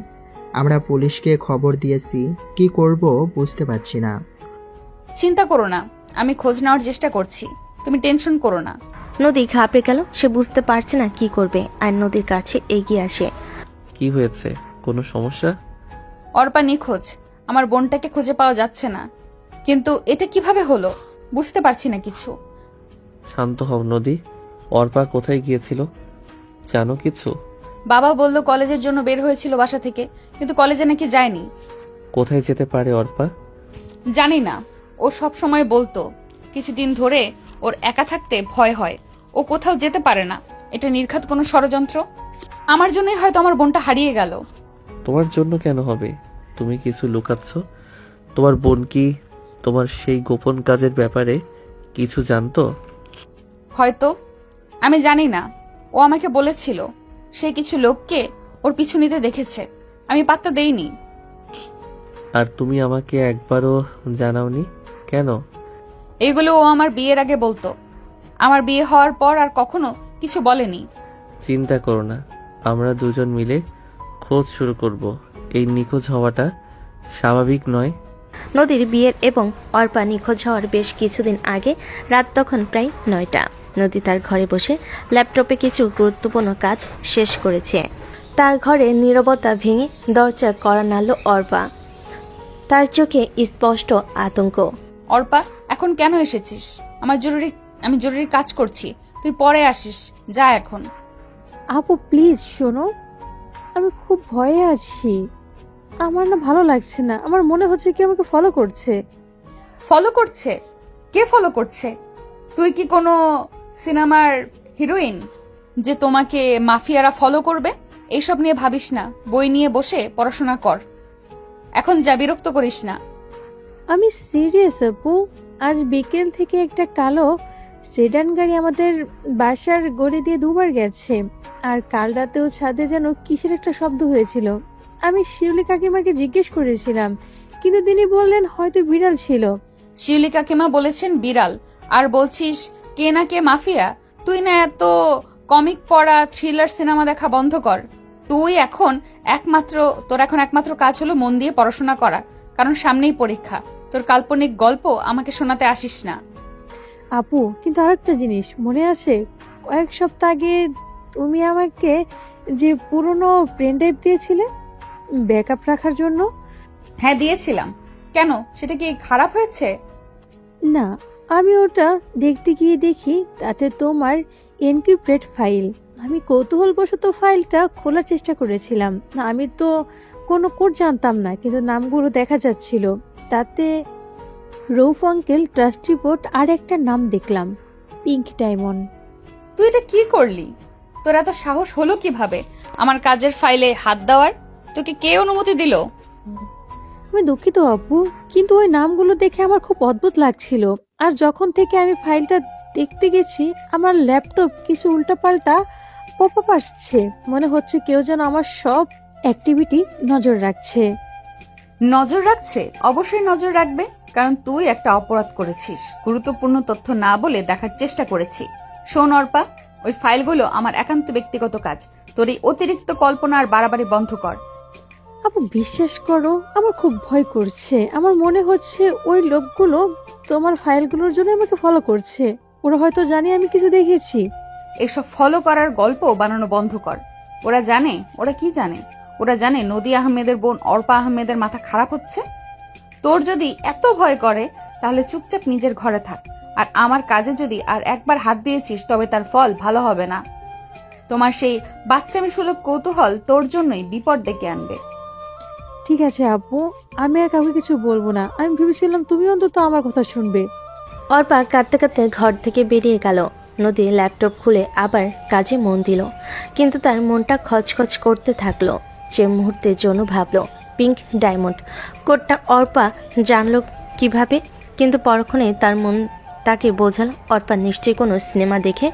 আমরা পুলিশকে খবর দিয়েছি, কি করব বুঝতে পারছি না। চিন্তা করো না, আমি খোঁজ নেওয়ার চেষ্টা করছি, তুমি টেনশন করো না। নদী ঘাবড়ে গেল। সে বুঝতে পারছে না কি করবে, আর নদীর কাছে এগিয়ে আসে। কি হয়েছে? কোনো সমস্যা? অর্পা নিখোঁজ, আমার বোনটাকে খুঁজে পাওয়া যাচ্ছে না। কিন্তু এটা কিভাবে হলো বুঝতে পারছি না কিছু। শান্ত হও নদী। অর্পা কোথায় গিয়েছিল জানো কিছু? বাবা বলল কলেজের জন্য বের হয়েছিল বাসা থেকে, কিন্তু কলেজে নাকি যায়নি। কোথায় যেতে পারে অর্পা? জানি না, ও সব সময় বলতো কিছুদিন ধরে ওর একা থাকতে ভয় হয়, ও কোথাও যেতে পারে না। এটা নির্ঘাত কোনো ষড়যন্ত্র। আমার জন্যই হয়তো আমার বোনটা হারিয়ে গেল। তোমার জন্য কেন হবে? তুমি কিছু লুকাচ্ছ। তোমার বোন কি তোমার সেই গোপন কাজের ব্যাপারে কিছু জানতো? হয়তো, আমি জানি না। ও আমাকে বলেছিল সে কিছু লোককে ওর পিছু নিতে দেখেছে, আমি পাত্তা দেইনি। আর তুমি আমাকে একবারও জানাওনি কেন? এগুলো ও আমার বিয়ের আগে বলতো, আমার বিয়ে হওয়ার পর আর কখনো কিছু বলেনি। চিন্তা করো না, আমরা দুজন মিলে খোঁজ শুরু করব। এই নিখোঁজ হওয়াটা স্বাভাবিক নয়। নদীর বিয়ের এবং অর্পা নিখোঁজ হওয়ার বেশ কিছুদিন আগে, রাত তখন প্রায় 9টা। নদী তার ঘরে বসে ল্যাপটপে কিছু গুরুত্বপূর্ণ কাজ শেষ করেছে। তার ঘরে নীরবতা ভেঙে দরজা কড়া নাড়ল অর্পা। তার চোখে স্পষ্ট আতঙ্ক। অর্পা, এখন কেন এসেছিস? আমি জরুরি কাজ করছি, তুই পরে আসিস, যা এখন। আপু প্লিজ শোনো, আমি খুব ভয়ে আছি। আমার না ভালো লাগছে না, আমার মনে হচ্ছে কি আমাকে ফলো করছে। ফলো করছে? কে ফলো করছে? তুই কি কোনো সিনেমার হিরোইন যে তোমাকে মাফিয়ারা ফলো করবে? এইসব নিয়ে ভাবিস না, বই নিয়ে বসে পড়াশোনা কর। এখন যা, বিরক্ত করিস না। আমি সিরিয়াস আপু, আজ বিকেল থেকে একটা কালো সেডান গাড়ি আমাদের বাসার গলি দিয়ে দুবার গেছে, আর কাল রাতেও ছাদে যেন কিসের একটা শব্দ হয়েছিল। আমি শিউলি কাকিমাকে জিজ্ঞেস করেছিলাম, কিন্তু তিনি বললেন হয়তো বিড়াল ছিল। শিউলি কাকিমা বলেছেন বিড়াল, আর বলছিস কে না কে মাফিয়া? তুই না এত কমিক পড়া থ্রিলার সিনেমা দেখা বন্ধ কর। তোর এখন একমাত্র কাজ হলো মন দিয়ে পড়াশোনা করা, কারণ সামনেই পরীক্ষা। তোর কাল্পনিক গল্প আমাকে শোনাতে আসিস না। আপু, কিন্তু আরেকটা জিনিস মনে আছে, কয়েক সপ্তাহ আগে তুমি আমাকে যে পুরনো পেন ড্রাইভ দিয়েছিলে ব্যাকআপ রাখার জন্য? হ্যাঁ, দিয়েছিলাম। কেন, সেটা কি খারাপ হয়েছে? না, আমি ওটা দেখতে গিয়ে দেখি তাতে তোমার এনক্রিপ্টেড ফাইল। আমি কৌতূহলবশত ফাইলটা খোলার চেষ্টা করেছিলাম। না, আমি তো কোনো কোড জানতাম না, কিন্তু নামগুলো দেখা যাচ্ছিল। তাতে রৌফ আঙ্কেল, ট্রাস্ট রিপোর্ট আর একটা নাম দেখলাম, পিঙ্ক ডায়মন্ড। তুই এটা কি করলি? তোর এত সাহস হলো কিভাবে আমার কাজের ফাইলে হাত দেওয়ার? তোকে কে অনুমতি দিল? আমি দুঃখিত আপু, কিন্তু ওই নামগুলো দেখে আমার খুব অদ্ভুত লাগছিল। আর যখন থেকে আমি ফাইলটা দেখতে গেছি, আমার ল্যাপটপ কিছু উল্টাপাল্টা পপ আপ আসছে। মনে হচ্ছে কেউ যেন আমার সব অ্যাক্টিভিটি নজর রাখছে। নজর রাখছে? অবশ্যই নজর রাখবে, কারণ তুই একটা অপরাধ করেছিস। গুরুত্বপূর্ণ তথ্য না বলে দেখার চেষ্টা করেছি। শোন অর্পা, ওই ফাইলগুলো আমার একান্ত ব্যক্তিগত কাজ। তোর এই অতিরিক্ত কল্পনা আর বাড়াবাড়ি বন্ধ কর। আপু বিশ্বাস করো, আমার খুব ভয় করছে। আমার মনে হচ্ছে ওই লোকগুলো তোমার ফাইলগুলোর জন্য আমাকে ফলো করছে। ওরা হয়তো জানে আমি কিছু দেখেছি। এসব ফলো করার গল্প বানানো বন্ধ কর। ওরা জানে, ওরা কি জানে? ওরা জানে নদী আহমেদের বোন অর্পা আহমেদের মাথা খারাপ হচ্ছে। তোর যদি এত ভয় করে তাহলে চুপচাপ নিজের ঘরে থাক। আর আমার কাজে যদি আর একবার হাত দিয়েছিস তবে তার ফল ভালো হবে না। তোমার সেই বাচ্চামি সুলভ কৌতূহল তোর জন্যই বিপদ ডেকে আনবে। ঠিক আছে আপু, আমি আর কাউকে কিছু বলবো না। আমি ভেবেছিলাম তুমি অন্তত আমার কথা শুনবে। অর্পা কাঁদতে কাঁদতে ঘর থেকে বেরিয়ে গেল। নদী ল্যাপটপ খুলে আবার কাজে মন দিল, কিন্তু তার মনটা খচখচ করতে থাকলো। সে মুহূর্তের জন্য ভাবল পিঙ্ক ডায়মন্ড কোডটা অর্পা জানলো কিভাবে, কিন্তু পরক্ষণে তার মন তাকে বোঝাল অর্পা নিশ্চয়ই কোনো সিনেমা দেখে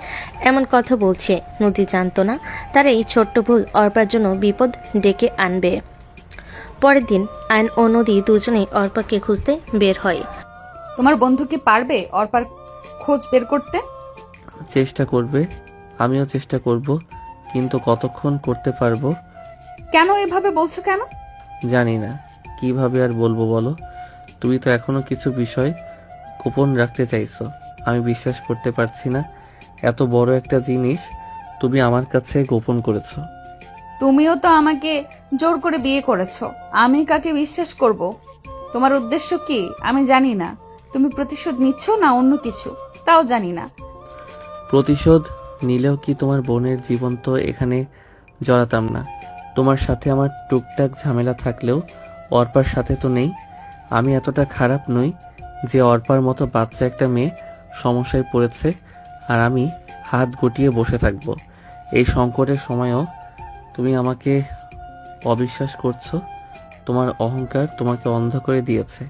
এমন কথা বলছে। নদী জানতো না তার এই ছোট্ট ভুল অর্পার জন্য বিপদ ডেকে আনবে। পরের দিন আয়ন ও নদী দুজনেই অর্পাকে খুঁজতে বের হয়। তোমার বন্ধু কি পারবে অর্পার খোঁজ বের করতে? চেষ্টা করবে, আমিও চেষ্টা করব, কিন্তু কতক্ষণ করতে পারবো? কেন এভাবে বলছো কেন? জানি না, কিভাবে আর বলবো বলো। তুমি তো এখনো কিছু বিষয় গোপন রাখতে চাইছো। আমি বিশ্বাস করতে পারছি না এত বড় একটা জিনিস তুমি আমার কাছে গোপন করেছো। তুমিও তো আমাকে জোর করে বিয়ে করেছো, আমি কাকে বিশ্বাস করব? তোমার উদ্দেশ্য কি আমি জানি না। তুমি প্রতিশোধ নিচ্ছ না অন্য কিছু, তাও জানি না। প্রতিশোধ নিলেও কি তোমার বোনের জীবন তো এখানে জড়াতাম না। তোমার সাথে আমার টুকটাক ঝামেলা থাকলেও অর্পার সাথে তো নেই। আমি এতটা খারাপ নই যে অর্পার মতো বাচ্চা একটা মেয়ে সমস্যায় পড়েছে আর আমি হাত গুটিয়ে বসে থাকবো। এই সংকটের সময়ও তুমি আমাকে অবিশ্বাস করছো। তোমার অহংকার তোমাকে অন্ধ করে দিয়েছে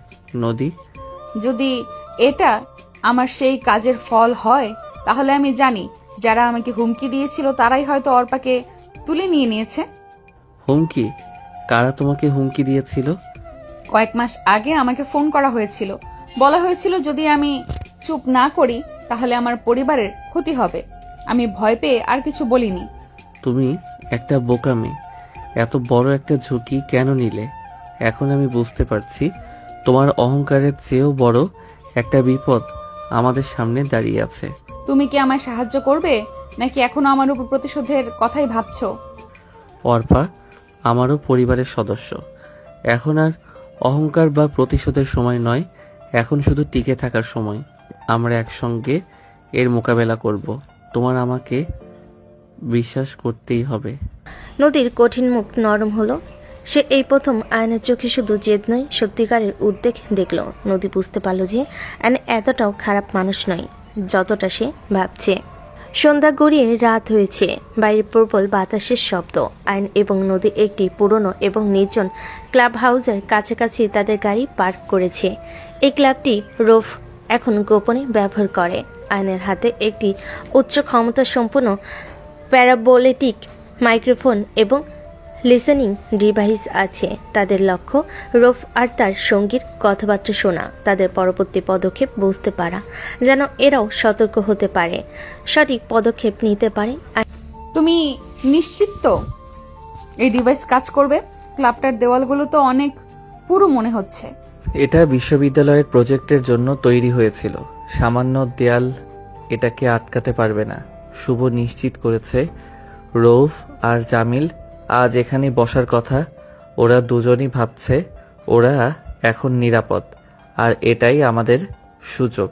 নদী। যদি এটা আমার সেই কাজের ফল হয় তাহলে আমি জানি যারা আমাকে হুমকি দিয়েছিল তারাই হয়তো অর্পাকে তুলে নিয়েছে। হুমকি? কারা তোমাকে হুমকি দিয়েছিল? কয়েক মাস আগে আমাকে ফোন করা হয়েছিল, বলা হয়েছিল যদি আমি চুপ না করি তাহলে আমার পরিবারের ক্ষতি হবে। আমি ভয় পেয়ে আর কিছু বলিনি। তুমি একটা বোকা মেয়ে, এত বড় একটা ঝুঁকি কেন নিলে? এখন আমি বুঝতে পারছি তোমার অহংকারের চেয়েও বড় একটা বিপদ আমাদের সামনে দাঁড়িয়ে আছে। তুমি কি আমায় সাহায্য করবে নাকি এখনো আমার উপর প্রতিশোধের কথাই ভাবছো? অর্পা আমারও পরিবারের সদস্য। এখন আর অহংকার বা প্রতিশোধের সময় নয়, এখন শুধু টিকে থাকার সময়। আমরা একসঙ্গে এর মোকাবেলা করব। তোমার আমাকে বিশ্বাস করতেই হবে। নদীর কঠিন মুখ নরম হলো। সে এই প্রথম আয়নের চোখে শুধু জেদ নয়, সত্যিকারের উদ্বেগ দেখল। নদী বুঝতে পারল যে আয়ন এতটাও খারাপ মানুষ নয় যতটা সে ভাবছে। সন্ধ্যা গড়িয়ে রাত হয়েছে, বাইরে প্রবল বাতাসের শব্দ। আয়ন এবং নদী একটি পুরনো এবং নির্জন ক্লাব হাউসের কাছাকাছি তাদের গাড়ি পার্ক করেছে। এই ক্লাবটি রোফ এখন গোপনে ব্যবহার করে। আয়নের হাতে একটি উচ্চ ক্ষমতা সম্পন্ন প্যারাবোলেটিক মাইক্রোফোন এবং লিসেনিং ডিভাইস আছে। তাদের লক্ষ্য রোফ আর তার সঙ্গীর কথাবার্তা শোনা, তাদের পরবর্তী পদক্ষেপ বুঝতে পারা, যেন এরাও সতর্ক হতে পারে, সঠিক পদক্ষেপ নিতে পারে। তুমি নিশ্চিত তো এই ডিভাইস কাজ করবে? ক্লাবটার দেওয়ালগুলো তো অনেক পুরো মনে হচ্ছে। এটা বিশ্ববিদ্যালয়ের প্রজেক্টের জন্য তৈরি হয়েছিল। সামান্য দেয়াল এটাকে আটকাতে পারবে না। শুভ নিশ্চিত করেছে রৌফ আর জামিল আজ এখানে বসার কথা। ওরা দুজনই ভাবছে ওরা এখন নিরাপদ, আর এটাই আমাদের সুযোগ।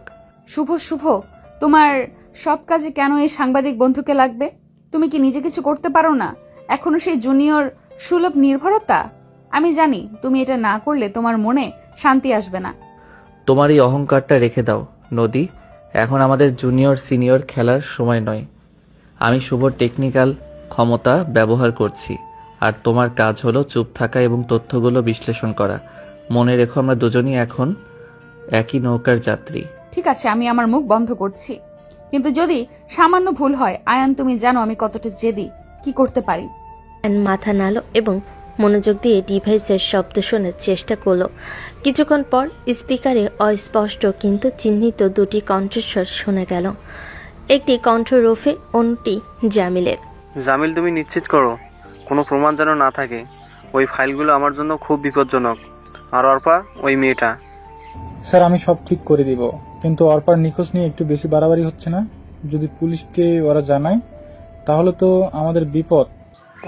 শুভ, তোমার সব কাজে কেন এই সাংবাদিক বন্ধুকে লাগবে? তুমি কি নিজে কিছু করতে পারো না? এখনো সেই জুনিয়র সুলভ নির্ভরতা? আমি জানি তুমি এটা না করলে তোমার মনে শান্তি আসবে না। তোমার এই অহংকারটা রেখে দাও নদী। এখন আমাদের জুনিয়র সিনিয়র খেলার সময় নয়। আমি শুভর টেকনিক্যাল ক্ষমতা ব্যবহার করছি, আর তোমার কাজ হলো চুপ থাকা এবং তথ্যগুলো বিশ্লেষণ করা। মনে রেখো আমরা দুজনই এখন একই নৌকার যাত্রী। ঠিক আছে, আমি আমার মুখ বন্ধ করছি। কিন্তু যদি সামান্য ভুল হয়, আয়ান তুমি জানো আমি কতটা জেদি, কি করতে পারি। আয়ন মাথা নাড়ল এবং মনোযোগ দিয়ে ডিভাইসের শব্দ শোনার চেষ্টা করলো। কিছুক্ষণ পর স্পিকারে অস্পষ্ট কিন্তু চিহ্নিত দুটি কণ্ঠস্বর শোনা গেল। একটি কণ্ঠ রোফে, অন্যটি জামিলের। জামিল, তুমি নিশ্চিত করো কোনো প্রমাণ যেন না থাকে। ওই ফাইলগুলো আমার জন্য খুব বিপজ্জনক। আর অর্পা, ওই মেয়েটা। স্যার, আমি সব ঠিক করে দিব, কিন্তু অর্পার নিখোঁজ নিয়ে একটু বেশি বাড়াবাড়ি হচ্ছে না? যদি পুলিশকে ওরা জানায় তাহলে তো আমাদের বিপদ।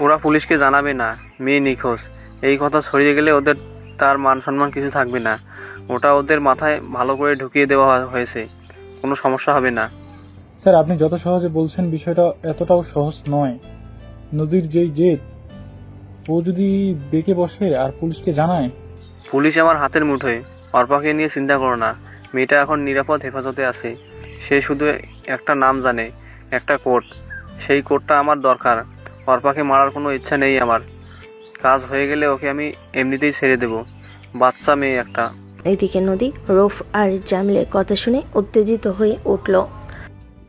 ওরা পুলিশকে জানাবে না মেয়ে নিখোঁজ। এই কথা ছড়িয়ে গেলে ওদের তার মান সম্মান কিছু থাকবে না। ওটা ওদের মাথায় ভালো করে ঢুকিয়ে দেওয়া হয়েছে, কোনো সমস্যা হবে না। স্যার, আপনি যত সহজে বলছেন বিষয়টা এতটাও সহজ নয়। নদীর যেই জেদ, ও যদি বেঁকে বসে আর পুলিশকে জানায়? পুলিশ আমার হাতের মুঠোয়। অর্পাকে নিয়ে চিন্তা করো না, মেয়েটা এখন নিরাপদ হেফাজতে আছে। সে শুধু একটা নাম জানে, একটা কোড। সেই কোডটা আমার দরকার। অর্পাকে মারার কোনো ইচ্ছা নেই আমার। কাজ হয়ে গেলে ওকে আমি এমনিতেই ছেড়ে দেব। বাচ্চা মেয়ে একটা। এদিকে নদী রোফ আর জামিলের কথা শুনে উত্তেজিত হয়ে উঠল।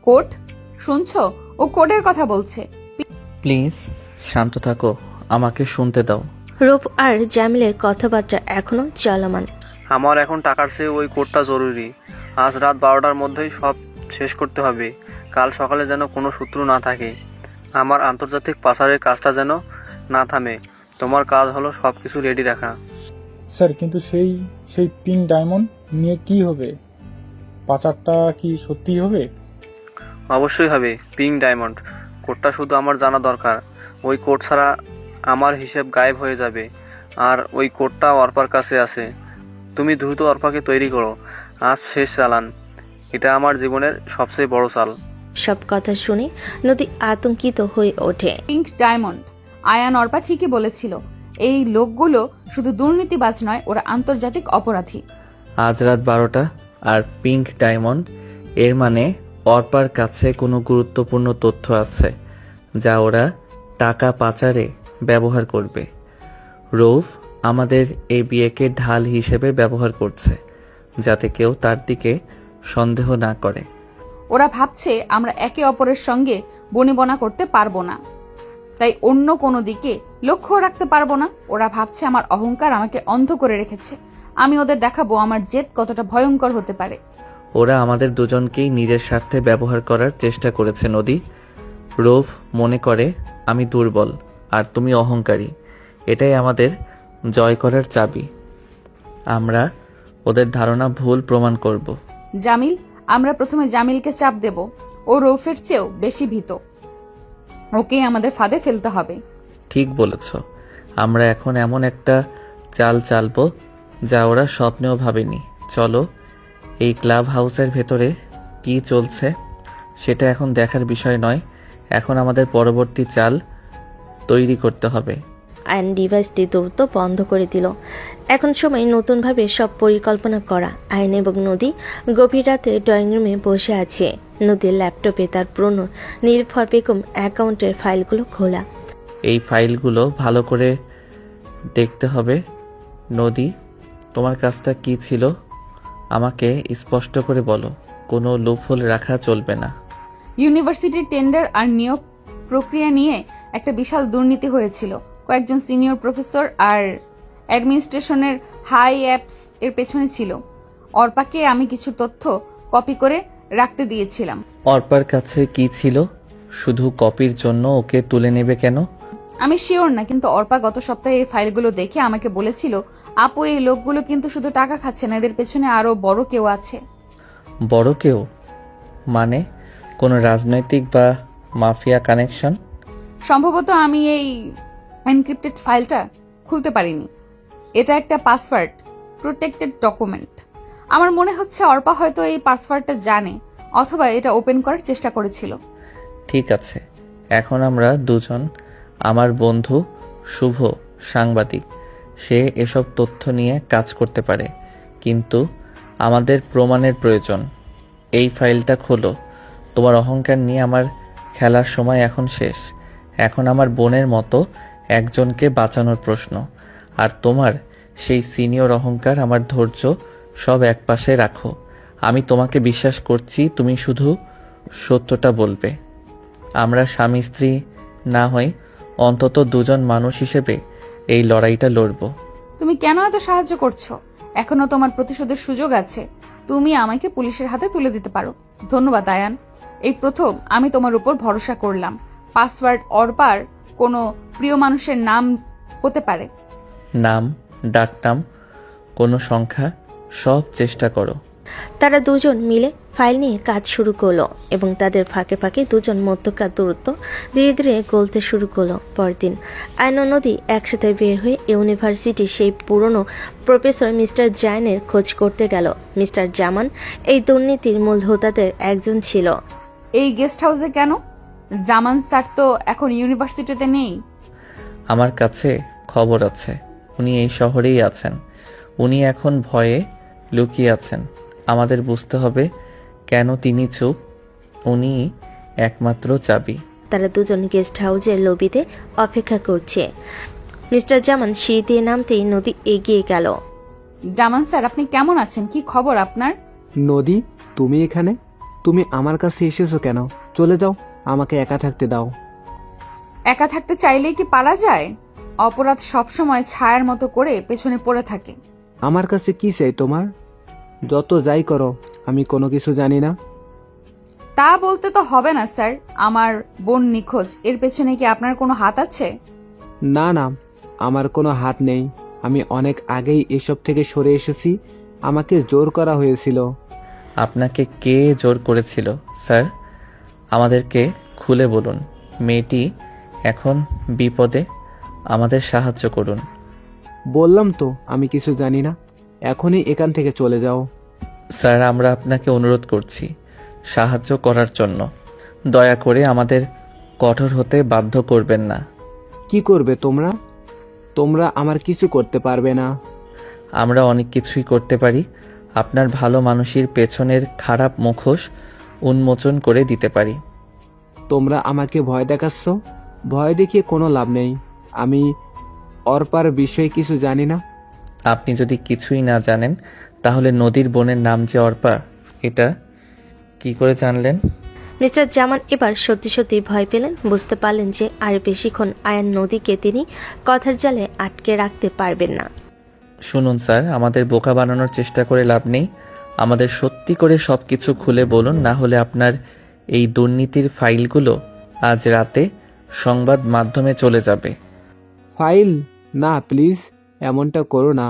কোড শুনছো? ও কোডের কথা বলছে। প্লিজ শান্ত থাকো, আমাকে শুনতে দাও। রোফ আর জামিলের কথাবার্তা এখনো চলমান। আমার এখন টাকার চেয়ে ওই কোডটা জরুরি। আজ রাত 12টার মধ্যেই সব শেষ করতে হবে। কাল সকালে যেন কোনো সূত্র না থাকে। আমার আন্তর্জাতিক পাচারের কাজটা যেন না থামে। তোমার কাজ হলো সব কিছু রেডি রাখা। স্যার, কিন্তু সেই পিঙ্ক ডায়মন্ড নিয়ে কি হবে? পাচারটা কি সত্যি হবে? অবশ্যই হবে। পিঙ্ক ডায়মন্ড কোডটা শুধু আমার জানা দরকার। ওই কোড ছাড়া আমার হিসেব গায়েব হয়ে যাবে। আর ওই কোডটা অর্পার কাছে আছে। তুমি দ্রুত অর্পাকে তৈরি করো। আজ শেষ চালান। এটা আমার জীবনের সবচেয়ে বড় চাল। সব কথা শুনে নদী আতঙ্কিত হয়ে ওঠে। পিঙ্ক ডায়মন্ড, আয়ান অর্পা ঠিকই বলেছিল। এই লোকগুলো শুধু দুর্নীতিবাজ নয়, ওরা আন্তর্জাতিক অপরাধী। আজ রাত 12টা আর পিঙ্ক ডায়মন্ড, এর মানে অর্পার কাছে কোনো গুরুত্বপূর্ণ তথ্য আছে যা ওরা টাকা পাচারে ব্যবহার করবে। রৌফ আমাদের এই বিয়েকে ঢাল হিসেবে ব্যবহার করছে, যাতে কেউ তার দিকে সন্দেহ না করে। ওরা ভাবছে আমরা একে অপরের সঙ্গে বনিবনা করতে পারবো না, তাই অন্য কোনো দিকে লক্ষ্য রাখতে পারবো না। ওরা ভাবছে আমার অহংকার আমাকে অন্ধ করে রেখেছে। আমি ওদের দেখাবো আমার জেদ কতটা ভয়ঙ্কর হতে পারে। ওরা আমাদের দুজনকেই নিজের স্বার্থে ব্যবহার করার চেষ্টা করেছে নদী। রৌফ মনে করে আমি দুর্বল আর তুমি অহংকারী। এটাই আমাদের জয় করার চাবি। আমরা ওদের ধারণা ভুল প্রমাণ করব। জামিল, আমরা প্রথমে জামিলকে চাপ দেব। ও রৌফের চেয়েও বেশি ভীত। ওকেই আমাদের ফাঁদে ফেলতে হবে। ঠিক বলেছ। আমরা এখন এমন একটা চাল চালবো যা ওরা স্বপ্নেও ভাবেনি। চলো, এই ক্লাব হাউসের ভেতরে কি চলছে সেটা এখন দেখার বিষয় নয়। এখন আমাদের পরবর্তী চাল তৈরি করতে হবে। আয়ন ডিভাইসটি দ্রুত বন্ধ করে দিল। এখন সময় নতুনভাবে সব পরিকল্পনা করা। আয়ন এবং নদী গভীর রাতে ড্রয়িং রুমে বসে আছে। নদীর ল্যাপটপে তার পুরনো নির্ভর বেগম অ্যাকাউন্টের ফাইলগুলো খোলা। এই ফাইলগুলো ভালো করে দেখতে হবে। নদী, তোমার কাজটা কি ছিল আমাকে স্পষ্ট করে বলো। কোনো লুপহোল রাখা চলবে না। ইউনিভার্সিটির টেন্ডার আর নিয়োগ প্রক্রিয়া নিয়ে একটা বিশাল দুর্নীতি হয়েছিল। কয়েকজন সিনিয়র প্রফেসর আর অ্যাডমিনিস্ট্রেশনের হাই অ্যাপস এর পেছনে ছিল। অর্পাকে আমি কিছু তথ্য কপি করে রাখতে দিয়েছিলাম। অর্পার কাছে কি ছিল? শুধু কপির জন্য ওকে তুলে নেবে কেন? আমি শিওর না, কিন্তু অর্পা গত সপ্তাহে এই ফাইলগুলো দেখে আমাকে বলেছিল, আপু এই লোকগুলো কিন্তু শুধু টাকা খাচ্ছে না, এদের পেছনে আরো বড় কেউ আছে। বড় কেউ মানে কোনো রাজনৈতিক বা মাফিয়া কানেকশন? সম্ভবত আমি এই এনক্রিপ্টেড ফাইলটা খুলতে পারিনি। এটা একটা পাসওয়ার্ড প্রোটেক্টেড ডকুমেন্ট। আমার মনে হচ্ছে অর্পা হয়তো এই পাসওয়ার্ডটা জানে, অথবা এটা ওপেন করার চেষ্টা করেছিল। ঠিক আছে, এখন আমরা দুজন, আমার বন্ধু শুভ সাংবাদিক, সে এসব তথ্য নিয়ে কাজ করতে পারে, কিন্তু আমাদের প্রমাণের প্রয়োজন। এই ফাইলটা খোলো। তোমার অহংকার নিয়ে আমার খেলার সময় এখন শেষ। এখন আমার বোনের মতো একজনকে বাঁচানোর প্রশ্ন। আর তোমার সেই সিনিয়র অহংকার, আমার ধৈর্য সব একপাশে রাখো। আমি তোমাকে বিশ্বাস করছি, তুমি শুধু সত্যটা বলবে। আমরা স্বামী স্ত্রী না হই, অন্তত দুজন মানুষ হিসেবে এই লড়াইটা লড়ব। তুমি কেন এত সাহায্য করছো? এখনো তোমার প্রতিশোধের সুযোগ আছে। তুমি আমাকে পুলিশের হাতে তুলে দিতে পারো। ধন্যবাদ আয়ান, এই প্রথম আমি তোমার উপর ভরসা করলাম। পাসওয়ার্ড অর্পার কোনো প্রিয় মানুষের নাম হতে পারে। নাম, ডাকনাম, কোনো সংখ্যা, সব চেষ্টা করো। তারা দুজন মিলে ফাইল নিয়ে কাজ শুরু করলো এবং তাদের ফাঁকে ফাঁকে দুজন মধ্যকার দূরত্ব ধীরে ধীরে গলতে শুরু করলো। পরদিন আয়ন ও নদী একসাথে বের হয়ে ইউনিভার্সিটির সেই পুরনো প্রফেসর মিস্টার জায়নের খোঁজ করতে গেল। মিস্টার জামান এই দুর্নীতির মূল হোতাদের একজন ছিল। এই গেস্ট হাউসে কেন? জামান স্যার তো এখন ইউনিভার্সিটিতে নেই। আমার কাছে খবর আছে, উনি এই শহরেই আছেন। উনি এখন ভয়ে লুকিয়ে আছেন। আমাদের বুঝতে হবে কেন তিনি চুপ। উনি একমাত্র চাবি। তারা দুজন গেস্ট হাউসের লবিতে অপেক্ষা করছে। মিস্টার জামান সিঁড়ি দিয়ে নামতেই নদী এগিয়ে গেল। জামান স্যার, আপনি কেমন আছেন? কি খবর আপনার? নদী, তুমি এখানে? তুমি আমার কাছে এসেছো কেন? চলে যাও, আমাকে একা থাকতে দাও। একা থাকতে চাইলেই কি পারা যায়? অপরাধ সবসময় ছায়ার মতো করে পেছনে পড়ে থাকে। আমার কাছে কি চাই তোমার? যত যাই করো, আমি কোনো কিছু জানি না। তা বলতে তো হবে না স্যার। আমার বোন নিখোঁজ, এর পেছনে কি আপনার কোনো হাত আছে? না না, আমার কোনো হাত নেই। আমি অনেক আগেই এসব থেকে সরে এসেছি। আমাকে জোর করা হয়েছিল। আপনাকে কে জোর করেছিল স্যার? আমাদেরকে খুলে বলুন। মেয়েটি এখন বিপদে, আমাদের সাহায্য করুন। বললাম তো আমি কিছু জানি না। এখনই এখান থেকে চলে যাও। স্যার, আমরা আপনাকে অনুরোধ করছি সাহায্য করার জন্য। দয়া করে আমাদের কঠোর হতে বাধ্য করবেন না। কি করবে তোমরা? তোমরা আমার কিছু করতে পারবে না। আমরা অনেক কিছুই করতে পারি। আপনার ভালো মানুষের পেছনের খারাপ মুখোশ উন্মোচন করে দিতে পারি। তোমরা আমাকে ভয় দেখাচ্ছ। ভয় দেখিয়ে কোনো লাভ নেই। আমি অর্পার বিষয়ে কিছু জানি না। আপনি যদি কিছুই না জানেন, তাহলে নদীর বোনের নাম যে অর্পা, এটা কি করে জানলেন? মিস্টার জামান এবার সত্যি সত্যি ভয় পেলেন। বুঝতে পারলেন যে আর বেশিক্ষণ আয়ান নদীকে তিনি কথার জালে আটকে রাখতে পারবেন না। শুনুন স্যার, আমাদের বোকা বানানোর চেষ্টা করে লাভ নেই। আমাদের সত্যি করে সব কিছু খুলে বলুন, না হলে আপনার এই দুর্নীতির ফাইলগুলো আজ রাতে সংবাদ মাধ্যমে চলে যাবে। ফাইল? না প্লিজ, এমনটা করো না।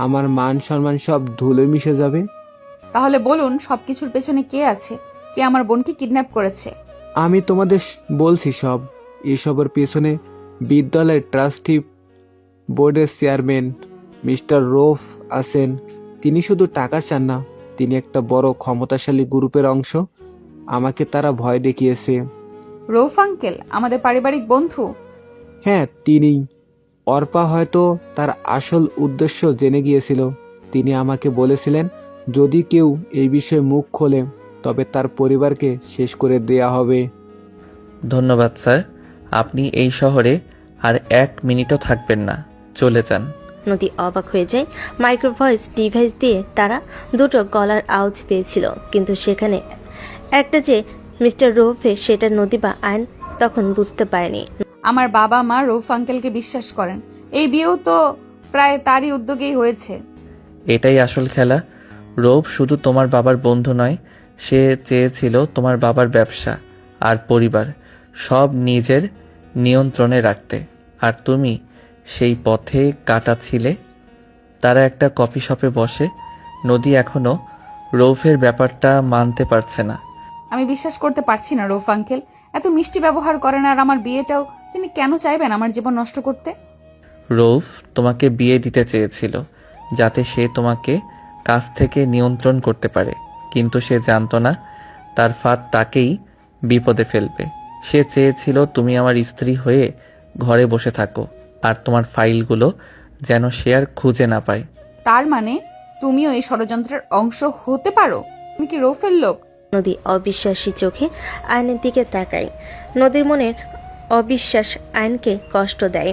আমার মান সম্মান সব ধুলোয় মিশে যাবে। তাহলে বলুন সবকিছুর পেছনে কে আছে, কে আমার বোনকে কিডন্যাপ করেছে? আমি তোমাদের বলছি সব। এসবের পেছনে বিদ্যালয়ের ট্রাস্টি বোর্ডের চেয়ারম্যান মিস্টার রৌফ আছেন। তিনি শুধু টাকা চান না, তিনি একটা বড় ক্ষমতাশালী গ্রুপের অংশ। আমাকে তারা ভয় দেখিয়েছে। রৌফ আঙ্কেল আমাদের পারিবারিক বন্ধু? হ্যাঁ, তিনি। অর্পা হয়তো তার আসল উদ্দেশ্য জেনে গিয়েছিল। তিনি আমাকে বলেছিলেন যদি কেউ এই বিষয়ে মুখ খোলে তবে তার পরিবারকে শেষ করে দেয়া হবে। ধন্যবাদ স্যার, আপনি এই শহরে আর 1 মিনিটও থাকবেন না, চলে যান। নদী অবাক হয়ে যায়। মাইক্রোভয়েস ডিভাইস দিয়ে তারা দুটো গলার আওয়াজ পেয়েছিল, কিন্তু সেখানে একটা যে মিস্টার রৌফের সেটা নদী বা আইন তখন বুঝতে পারেনি। আমার বাবা মা রৌফ আঙ্কেলকে বিশ্বাস করেন, এই বিয়েও তো প্রায় তারই উদ্যোগেই হয়েছে। এটাই আসল খেলা। রৌফ শুধু তোমার বাবার বন্ধু নয়, সে চেয়েছিল তোমার বাবার ব্যবসা আর পরিবার সব নিজের নিয়ন্ত্রণে রাখতে, আর তুমি সেই পথে কাটাচ্ছিলে। তারা একটা কফি শপে বসে। নদী এখনো রৌফের ব্যাপারটা মানতে পারছে না। আমি বিশ্বাস করতে পারছি না রৌফ আঙ্কেল এত মিষ্টি ব্যবহার করেন, আর আমার বিয়েটাও তিনি কেন চাইবেন আমার জীবন নষ্ট করতে? রৌফ তোমাকে বিয়ে দিতে চেয়েছিল যাতে সে তোমাকে কাছ থেকে নিয়ন্ত্রণ করতে পারে, কিন্তু সে জানতো না তার ফাঁদ তাকেই বিপদে ফেলবে। সে চেয়েছিল তুমি আমার স্ত্রী হয়ে ঘরে বসে থাকো, আর তোমার ফাইলগুলো যেন সে আর খুঁজে না পায়। তার মানে তুমিও এই ষড়যন্ত্রের অংশ হতে পারো? তুমি কি রৌফের লোক? নদী অবিশ্বাসী চোখে আইনের দিকে তাকায়। নদীর মনের অবিশ্বাস আইনকে কষ্ট দেয়।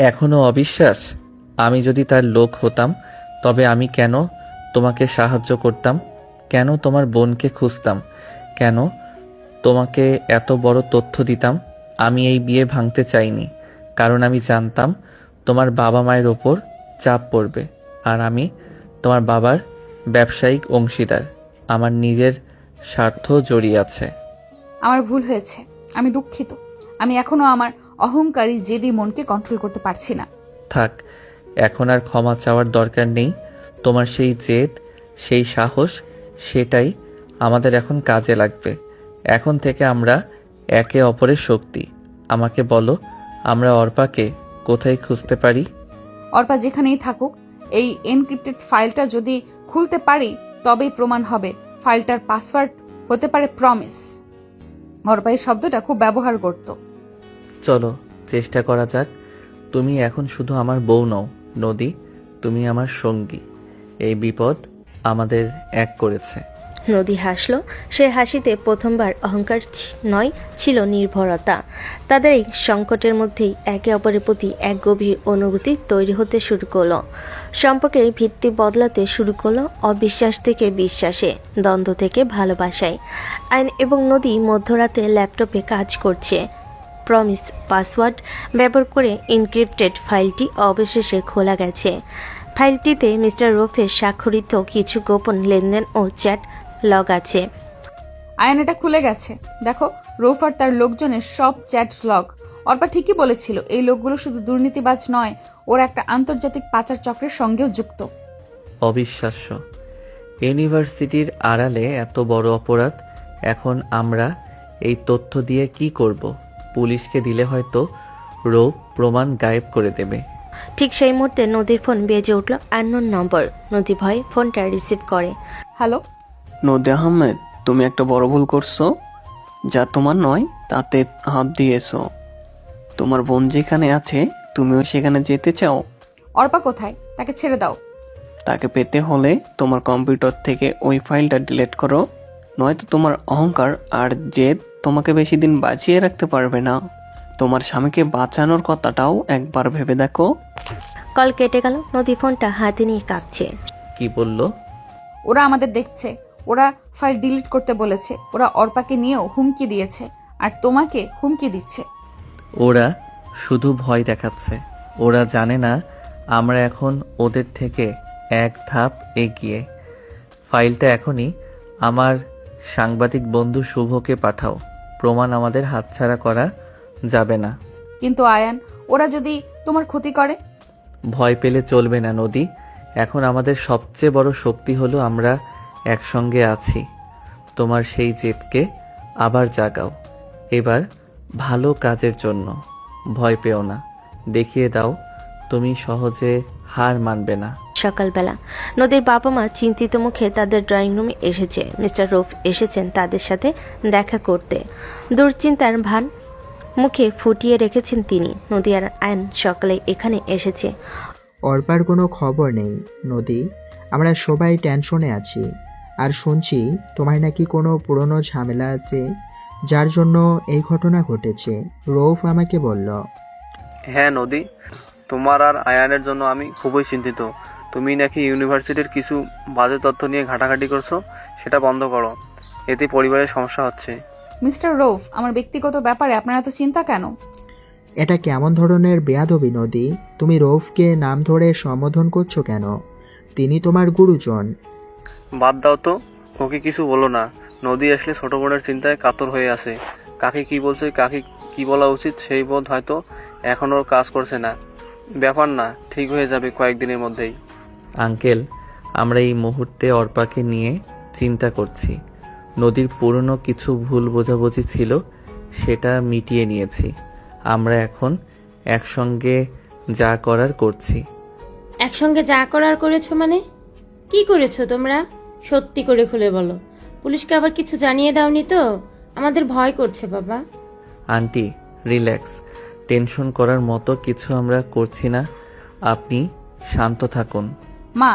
এখনো অবিশ্বাস? আমি যদি তার লোক হতাম তবে আমি কেন তোমাকে সাহায্য করতাম? কেন তোমার বোনকে খুঁজতাম? কেন তোমাকে এত বড় তথ্য দিতাম? আমি এই বিয়ে ভাঙতে চাইনি, কারণ আমি জানতাম তোমার বাবা মায়ের ওপর চাপ পড়বে, আর আমি তোমার বাবার ব্যবসায়িক অংশীদার। আমার নিজের স্বার্থ জড়িয়ে আছে। আমার ভুল হয়েছে, আমি দুঃখিত। আমি এখনো আমার অহংকারী জেদি মনকে কন্ট্রোল করতে পারছি না। থাক, এখন আর ক্ষমা চাওয়ার দরকার নেই। তোমার সেই জেদ, সেই সাহস, সেটাই আমাদের এখন কাজে লাগবে। এখন থেকে আমরা একে অপরের শক্তি। আমাকে বলো, আমরা অর্পাকে কোথায় খুঁজতে পারি? অর্পা যেখানেই থাকুক, এই এনক্রিপ্টেড ফাইলটা যদি খুলতে পারি তবেই প্রমাণ হবে। ফাইলটার পাসওয়ার্ড হতে পারে প্রমিস। অর্পা এই শব্দটা খুব ব্যবহার করত। চলো চেষ্টা করা যাক। তুমি এখন শুধু আমার বউ নও নদী, তুমি আমার সঙ্গী। এই বিপদ আমাদের এক করেছে। নদী হাসল। সে হাসিতে প্রথমবার অহংকার নয়, ছিল নির্ভরতা। তাদের এই সংকটের মধ্যেই একে অপরের প্রতি এক গভীর অনুভূতি তৈরি হতে শুরু করলো। সম্পর্কের ভিত্তি বদলাতে শুরু করলো অবিশ্বাস থেকে বিশ্বাসে, দ্বন্দ্ব থেকে ভালোবাসায়। আইন এবং নদী মধ্যরাতে ল্যাপটপে কাজ করছে। প্রমিস পাসওয়ার্ড ব্যবহার করে এনক্রিপ্টেড ফাইলটি অবশেষে খোলা গেছে। ফাইলটিতে মিস্টার রৌফের স্বাক্ষরিত কিছু গোপন লেনদেন ও চ্যাট লগ আছে। আয়নাটা খুলে গেছে, দেখো রৌফ আর তার লোকজনের সব চ্যাট লগ। অর্পা ঠিকই বলেছিল, এই লোকগুলো শুধু দুর্নীতিবাজ নয়, ওরা একটা আন্তর্জাতিক পাচার চক্রের সঙ্গেও যুক্ত। অবিশ্বাস্য, ইউনিভার্সিটির আড়ালে এত বড় অপরাধ। এখন আমরা এই তথ্য দিয়ে কি করব? পুলিশকে দিলে হয়তো রৌফ প্রমাণ গায়েব করে দেবে। ঠিক সেই মুহূর্তে নদীর ফোন বেজে উঠল আননোন নম্বর। নদী ভয়ে ফোনটা রিসিভ করে। হ্যালো নদী আহমেদ, তুমি একটা বড় ভুল করছো, যা তোমার নয় তাতে হাত দিয়েছো। তোমার বোন যেখানে আছে তুমিও সেখানে যেতে চাও। অর্পা কোথায়? তাকে ছেড়ে দাও। তাকে পেতে হলে তোমার কম্পিউটার থেকে ওই ফাইলটা ডিলিট করো, নয়তো তোমার অহংকার আর জেদ তোমাকে বেশি দিন বাঁচিয়ে রাখতে পারবে না। তোমার স্বামীকে বাঁচানোর কথাটাও একবার ভেবে দেখো। কল কেটে গেল। নদী ফোনটা হাতে নিয়ে কাঁপছে। কি বললো? ওরা আমাদের দেখছে, ওরা ফাইল ডিলিট করতে বলেছে, ওরা অর্পাকে নিয়েও হুমকি দিয়েছে, আর তোমাকে হুমকি দিচ্ছে। ওরা শুধু ভয় দেখাচ্ছে। ওরা জানে না আমরা এখন ওদের থেকে এক ধাপ এগিয়ে। ফাইলটা এখনই আমার সাংবাদিক বন্ধু শুভকে পাঠাও। প্রমাণ আমাদের হাতছাড়া করা যাবে না। কিন্তু আয়ান, ওরা যদি তোমার ক্ষতি করে? ভয় পেলে চলবে না নদী। এখন আমাদের সবচেয়ে বড় শক্তি হলো আমরা একসঙ্গে আছি। তোমার সেই জেদকে আবার জাগাও, এবার ভালো কাজের জন্য। ভয় পেও না, দেখিয়ে দাও তুমি সহজে হার মানবে না। সকালবেলা নদীর বাবা মা চিন্তিত মুখে তাদের ড্রয়িং রুমে এসেছে। মিস্টার রুফ এসেছেন তাদের সাথে দেখা করতে। দুশ্চিন্তার ভান মুখে ফুটিয়ে রেখেছেন তিনি। নদী আর আয়ন সকালে এখানে এসেছে। অর্পার কোনো খবর নেই নদী, আমরা সবাই টেনশনে আছি। আর শুনছি তোমার নাকি কোনো পুরনো ঝামেলা আছে, যার জন্য এই ঘটনা ঘটেছে। রৌফ আমাকে বলল। হ্যাঁ নদী, তোমার আর আয়ানের জন্য আমি খুবই চিন্তিত। তুমি নাকি ইউনিভার্সিটির কিছু বাজে তথ্য নিয়ে ঘাটাঘাটি করছো, সেটা বন্ধ করো। এতে পরিবারের সমস্যা হচ্ছে। মিস্টার রৌফ, আমার ব্যক্তিগত ব্যাপারে আপনার এত চিন্তা কেন? এটা কেমন ধরনের বেয়াদবি নদী? তুমি রৌফকে নাম ধরে সম্বোধন করছো কেন? তিনি তোমার গুরুজন। বাদ দাও তো, ওকে কিছু বলো না। নদী আসলে ছোট বোনের চিন্তায় কাতর হয়ে আছে। কাকে কি বলছে, কাকে কি বলা উচিত সেই বোধ হয়তো এখনও কাজ করছে না। ব্যাপার না, ঠিক হয়ে যাবে কয়েকদিনের মধ্যেই। আঙ্কেল, আমরা এই মুহূর্তে অর্পাকে নিয়ে চিন্তা করছি। নদীর পুরনো কিছু ভুল বোঝাবুঝি ছিল, সেটা মিটিয়ে নিয়েছি। আমরা এখন একসঙ্গে যা করার করছি। একসঙ্গে যা করার করেছো মানে? কি করেছো তোমরা? সত্যি করে খুলে বলো। পুলিশকে আবার কিছু জানিয়ে দাওনি তো? আমাদের ভয় করছে বাবা। আন্টি রিল্যাক্স, টেনশন করার মতো কিছু আমরা করছি না। আপনি শান্ত থাকুন। মা,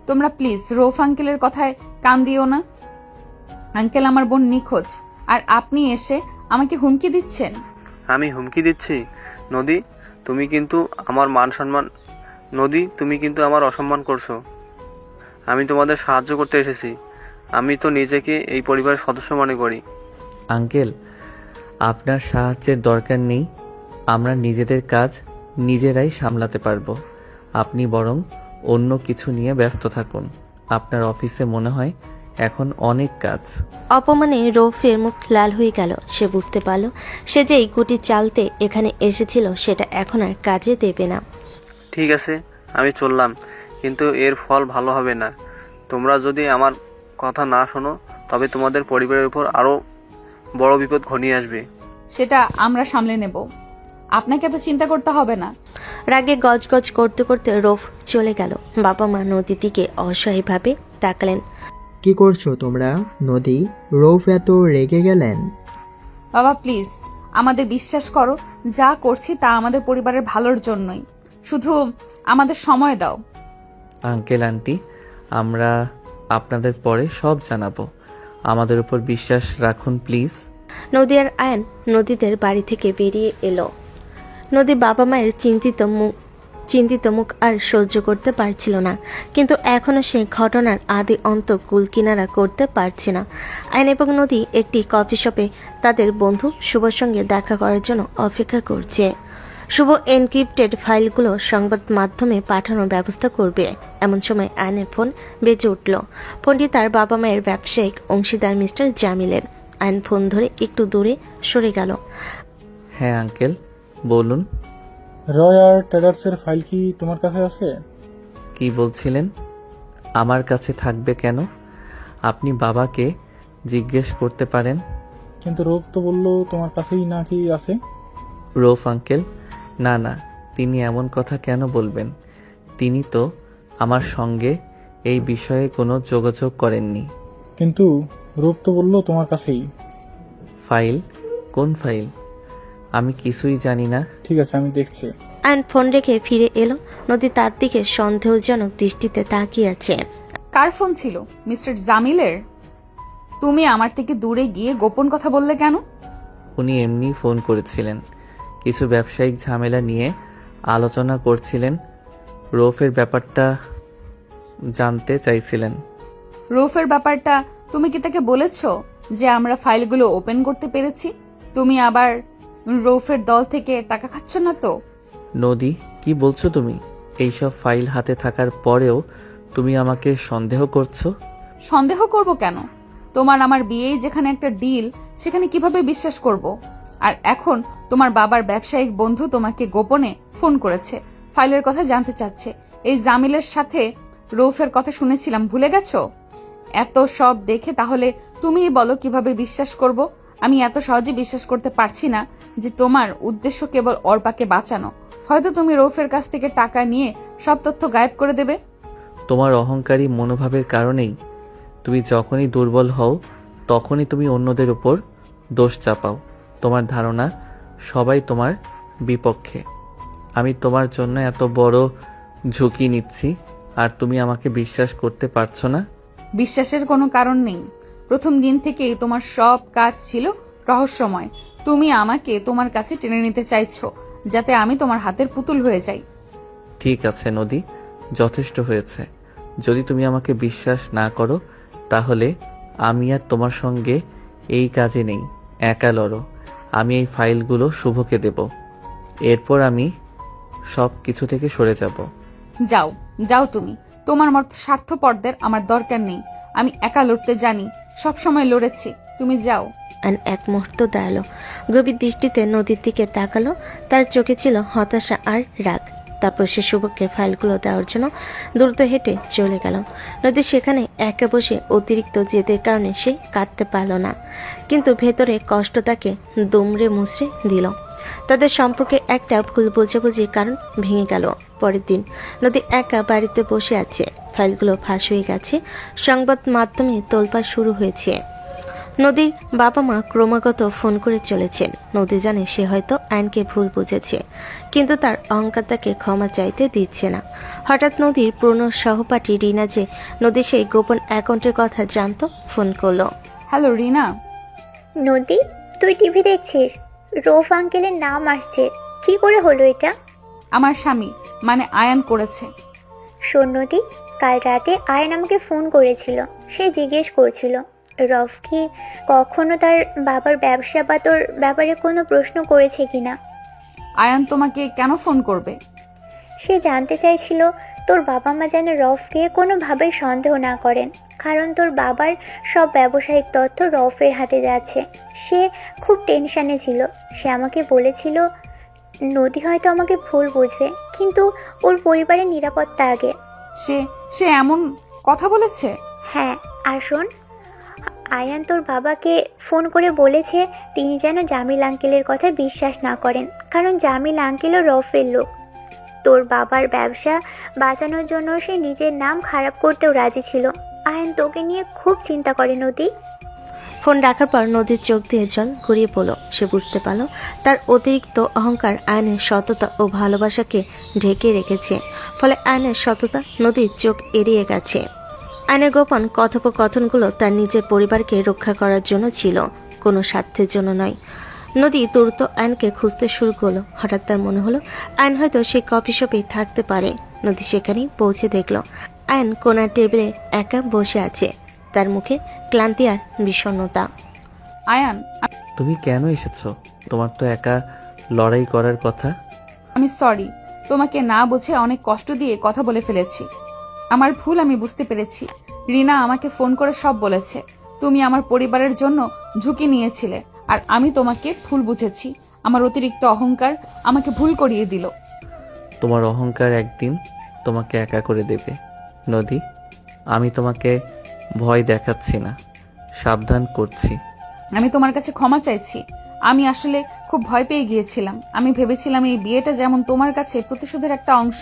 তোমরা প্লিজ রৌফ আঙ্কেলের কথায় কান দিও না। আঙ্কেল, আমার বোন নিখোঁজ, আর আপনি এসে আমাকে হুমকি দিচ্ছেন। আমি হুমকি দিচ্ছি? নদী, তুমি কিন্তু আমার মান সম্মান, নদী তুমি কিন্তু আমার অসম্মান করছো। আমি তোমাদের সাহায্য করতে এসেছি। আমি তো নিজেকে এই পরিবারের সদস্য মনে করি। আঙ্কেল, আপনার সাহায্যের দরকার নেই। আমরা নিজেদের কাজ নিজেরাই সামলাতে পারবো। আপনি বরং অন্য কিছু নিয়ে ব্যস্ত থাকুন। আপনার অফিসে মনে হয় এখন অনেক কাজ। অপমানে রৌফের মুখ লাল হয়ে গেল। সে বুঝতে পারল সে যেই গুটি চালতে এখানে এসেছিল সেটা এখন আর কাজে দেবে না। ঠিক আছে, আমি চললাম, কিন্তু এর ফল ভালো হবে না। তোমরা যদি আমার কথা না শোনো, তবে তোমাদের পরিবারের উপর আরও বড় বিপদ ঘনিয়ে আসবে। সেটা আমরা সামলে নেব, আপনাকে এত চিন্তা করতে হবে না। রাগে গজগজ করতে করতে রৌফ চলে গেল। বাবা মা নদীর দিকে অসহায়ভাবে তাকালেন। কি করছো তোমরা নদী? রৌফ এত রেগে গেলেন? বাবা প্লিজ, আমাদের বিশ্বাস করো, যা করছি তা আমাদের পরিবারের ভালোর জন্যই। শুধু আমাদের সময় দাও। আঙ্কেল আন্টি, আমরা আপনাদের পরে সব জানাবো। আমাদের উপর বিশ্বাস রাখুন প্লিজ। নদী আর আয়ন নদীদের বাড়ি থেকে বেরিয়ে এলো। নদীর বাবা মায়ের চিন্তিত মুখ আর সহ্য করতে পারছিল না, কিন্তু এখনো সে ঘটনার আদি অন্ত কুলকিনারা করতে পারছে না। আয়ন এবং নদী একটি কফি শপে তাদের বন্ধু শুভর সঙ্গে দেখা করার জন্য অপেক্ষা করছে। শুভ এনক্রিপ্টেড ফাইলগুলো সংবাদ মাধ্যমে পাঠানোর ব্যবস্থা করবে। এমন সময় আয়নের ফোন বেজে উঠল। ফোনটি তার বাবা মায়ের ব্যবসায়িক অংশীদার মিস্টার জামিলের। আয়ন ফোন ধরে একটু দূরে সরে গেল। হ্যাঁ আঙ্কেল, বলুন। রয়্যার ট্রেডার্সের ফাইল কি তোমার কাছে আছে? কি বলছিলেন? আমার কাছে থাকবে কেন? আপনি বাবাকে জিজ্ঞেস করতে পারেন। কিন্তু রূপ তো বললো তোমার কাছেই নাকি আছে। রৌফ আঙ্কেল, না না, তিনি এমন কথা কেন বলবেন? তিনি তো আমার সঙ্গে এই বিষয়ে কোনো যোগাযোগ করেননি। কিন্তু রূপ তো বললো তোমার কাছেই। ফাইল? কোন ফাইল? আমি কিছুই জানি না। ঠিক আছে, আমি দেখছি। আয়ন ফোন রেখে ফিরে এলো। নদী তার দিকে সন্দেহজনক দৃষ্টিতে তাকিয়ে আছে। কার ফোন ছিল? মিস্টার জামিলের? তুমি আমার থেকে দূরে গিয়ে গোপন কথা বললে কেন? উনি এমনি ফোন করেছিলেন, কিছু ব্যবসায়িক ঝামেলা নিয়ে আলোচনা করছিলেন। রৌফের ব্যাপারটা জানতে চাইছিলেন। রৌফের ব্যাপারটা তুমি কি তাকে বলেছ যে আমরা ফাইলগুলো ওপেন করতে পেরেছি? তুমি আবার রৌফের দল থেকে টাকা খাচ্ছ না তো? নদী, কি বলছো তুমি? এইসব ফাইল হাতে থাকার পরেও তুমি আমাকে সন্দেহ করছো? সন্দেহ করব কেন? তোমার আমার বিয়েই যেখানে একটা ডিল, সেখানে কিভাবে বিশ্বাস করব? আর এখন তোমার বাবার ব্যবসায়িক বন্ধু তোমাকে গোপনে ফোন করেছে ফাইলের কথা জানতে চাচ্ছে। এই জামিলের সাথে রৌফের কথা শুনেছিলাম, ভুলে গেছো? এত সব দেখে তাহলে তুমিই বলো কিভাবে বিশ্বাস করব? আমি এত সহজে বিশ্বাস করতে পারছি না যে তোমার উদ্দেশ্য কেবল অর্পাকে বাঁচানো। হয়তো তুমি রৌফের কাছ থেকে টাকা নিয়ে সব তথ্য গায়েব করে দেবে। তোমার অহংকারী মনোভাবের কারণেই তুমি যখনই দুর্বল হও তখনই তুমি অন্যদের উপর দোষ চাপাও। তোমার ধারণা সবাই তোমার বিপক্ষে। আমি তোমার জন্য এত বড় ঝুঁকি নিচ্ছি আর তুমি আমাকে বিশ্বাস করতে পারছো না? বিশ্বাসের কোনো কারণ নেই। প্রথম দিন থেকেই তোমার সব কাজ ছিল রহস্যময়। তুমি আমাকে তোমার কাছে টেনে নিতে চাইছো যাতে আমি তোমার হাতের পুতুল হয়ে যাই। ঠিক আছে নদী, যথেষ্ট হয়েছে। যদি তুমি আমাকে বিশ্বাস না করো তাহলে আমি আর তোমার সঙ্গে এই কাজে নেই। একা লড়ো। আমি এই ফাইলগুলো শুভকে দেব, এরপর আমি সব কিছু থেকে সরে যাব। যাও যাও, তুমি তোমার মতো স্বার্থপরদের আমার দরকার নেই। আমি একা লড়তে জানি, সব সময় লড়েছি। তুমি যাও। আয়ন এক মুহূর্ত দাঁড়ালো, গভীর দৃষ্টিতে নদীর দিকে তাকালো। তার চোখে ছিল হতাশা আর রাগ। তারপর সে শুভকে ফাইলগুলো দেওয়ার জন্য দ্রুত হেঁটে চলে গেল। নদী সেখানে একা বসে অতিরিক্ত জেদের কারণে সে কাঁদতে পারল না, কিন্তু ভেতরে কষ্ট তাকে দুমড়ে মুচড়ে দিল। তাদের সম্পর্কে একটা ভুল বোঝাবুঝির কারণ ভেঙে গেল। পরের দিন নদী একা বাড়িতে বসে আছে। ফাইলগুলো ফাঁস হয়ে গেছে, সংবাদ মাধ্যমে তোলপাড় শুরু হয়েছে। নদীর বাবা মা ক্রমাগত ফোন করে চলেছেন। নদী জানে সে হয়তো আইনকে ভুল বুঝেছে, কিন্তু তার অহংকার তাকে ক্ষমা চাইতে দিচ্ছে না। হঠাৎ নদীর পুরনো সহপাঠী রিনা, যে নদীর সেই গোপন অ্যাকাউন্টের কথা জানতো, ফোন করলো। হ্যালো রিনা। নদী, তুই টিভি দেখছিস? রৌফ আঙ্কেলের নাম আসছে। কি করে হলো এটা? আমার স্বামী মানে আয়ান করেছে। শোন নদী, কাল রাতে আয়ান আমাকে ফোন করেছিল। সে জিজ্ঞেস করছিল রফ কি কখনো তার বাবার ব্যবসা বা তোর ব্যাপারে কোনো প্রশ্ন করেছে কিনা। আয়ান তোমাকে কেন ফোন করবে? সে জানতে চাইছিল তোর বাবা মা যেন রফকে কোনোভাবেই সন্দেহ না করেন, কারণ তোর বাবার সব ব্যবসায়িক তথ্য রফের হাতে যাচ্ছে। সে খুব টেনশানে ছিল। সে আমাকে বলেছিল নদী হয়তো আমাকে ভুল বুঝবে, কিন্তু ওর পরিবারের নিরাপত্তা আগে। সে এমন কথা বলেছে? হ্যাঁ, আর শোন, আয়ান তোর বাবাকে ফোন করে বলেছে তিনি যেন জামিল আঙ্কেলের কথা বিশ্বাস না করেন, কারণ জামিল আঙ্কেলও রফের লোক। তোর বাবার ব্যবসা বাঁচানোর জন্য সে নিজের নাম খারাপ করতেও রাজি ছিল। আয়ান তোকে নিয়ে খুব চিন্তা করে নদী। ফোন রাখার পর নদীর চোখ দিয়ে জল গড়িয়ে পড়ল। সে বুঝতে পারল তার অতিরিক্ত অহংকার আয়নের সততা ও ভালোবাসাকে ঢেকে রেখেছে, ফলে আয়নের সততা নদীর চোখ এড়িয়ে গেছে। আয়নের গোপন কথোপকথনগুলো তার নিজের পরিবারকে রক্ষা করার জন্য ছিল, কোনো স্বার্থের জন্য নয়। নদী দ্রুত আয়নকে খুঁজতে শুরু করলো। হঠাৎ তার মনে হলো আয়ন হয়তো সেই কফি শপে থাকতে পারে। নদী সেখানেই পৌঁছে দেখল আয়ন কোনার টেবিলে একা বসে আছে, তার মুখে ক্লান্তি আর বিষণ্ণতা। আয়ান, তুমি কেন এসেছো? তোমার তো একা লড়াই করার কথা। আমি সরি, তোমাকে না বুঝে অনেক কষ্ট দিয়ে কথা বলে ফেলেছি। আমার ভুল, আমি বুঝতে পেরেছি। রিনা আমাকে ফোন করে সব বলেছে। তুমি আমার পরিবারের জন্য ঝুঁকি নিয়েছিলে আর আমি তোমাকে ভুল বুঝেছি। আমার অতিরিক্ত অহংকার আমাকে ভুল করিয়ে দিল। তোমার অহংকার একদিন তোমাকে একা করে দেবে নদী। আমি তোমাকে ভয় দেখাচ্ছি না, সাবধান করছি। আমি তোমার কাছে ক্ষমা চাইছি। আমি আসলে খুব ভয় পেয়ে গিয়েছিলাম। আমি ভেবেছিলাম এই বিয়েটা যেমন তোমার কাছে প্রতিশোধের একটা অংশ,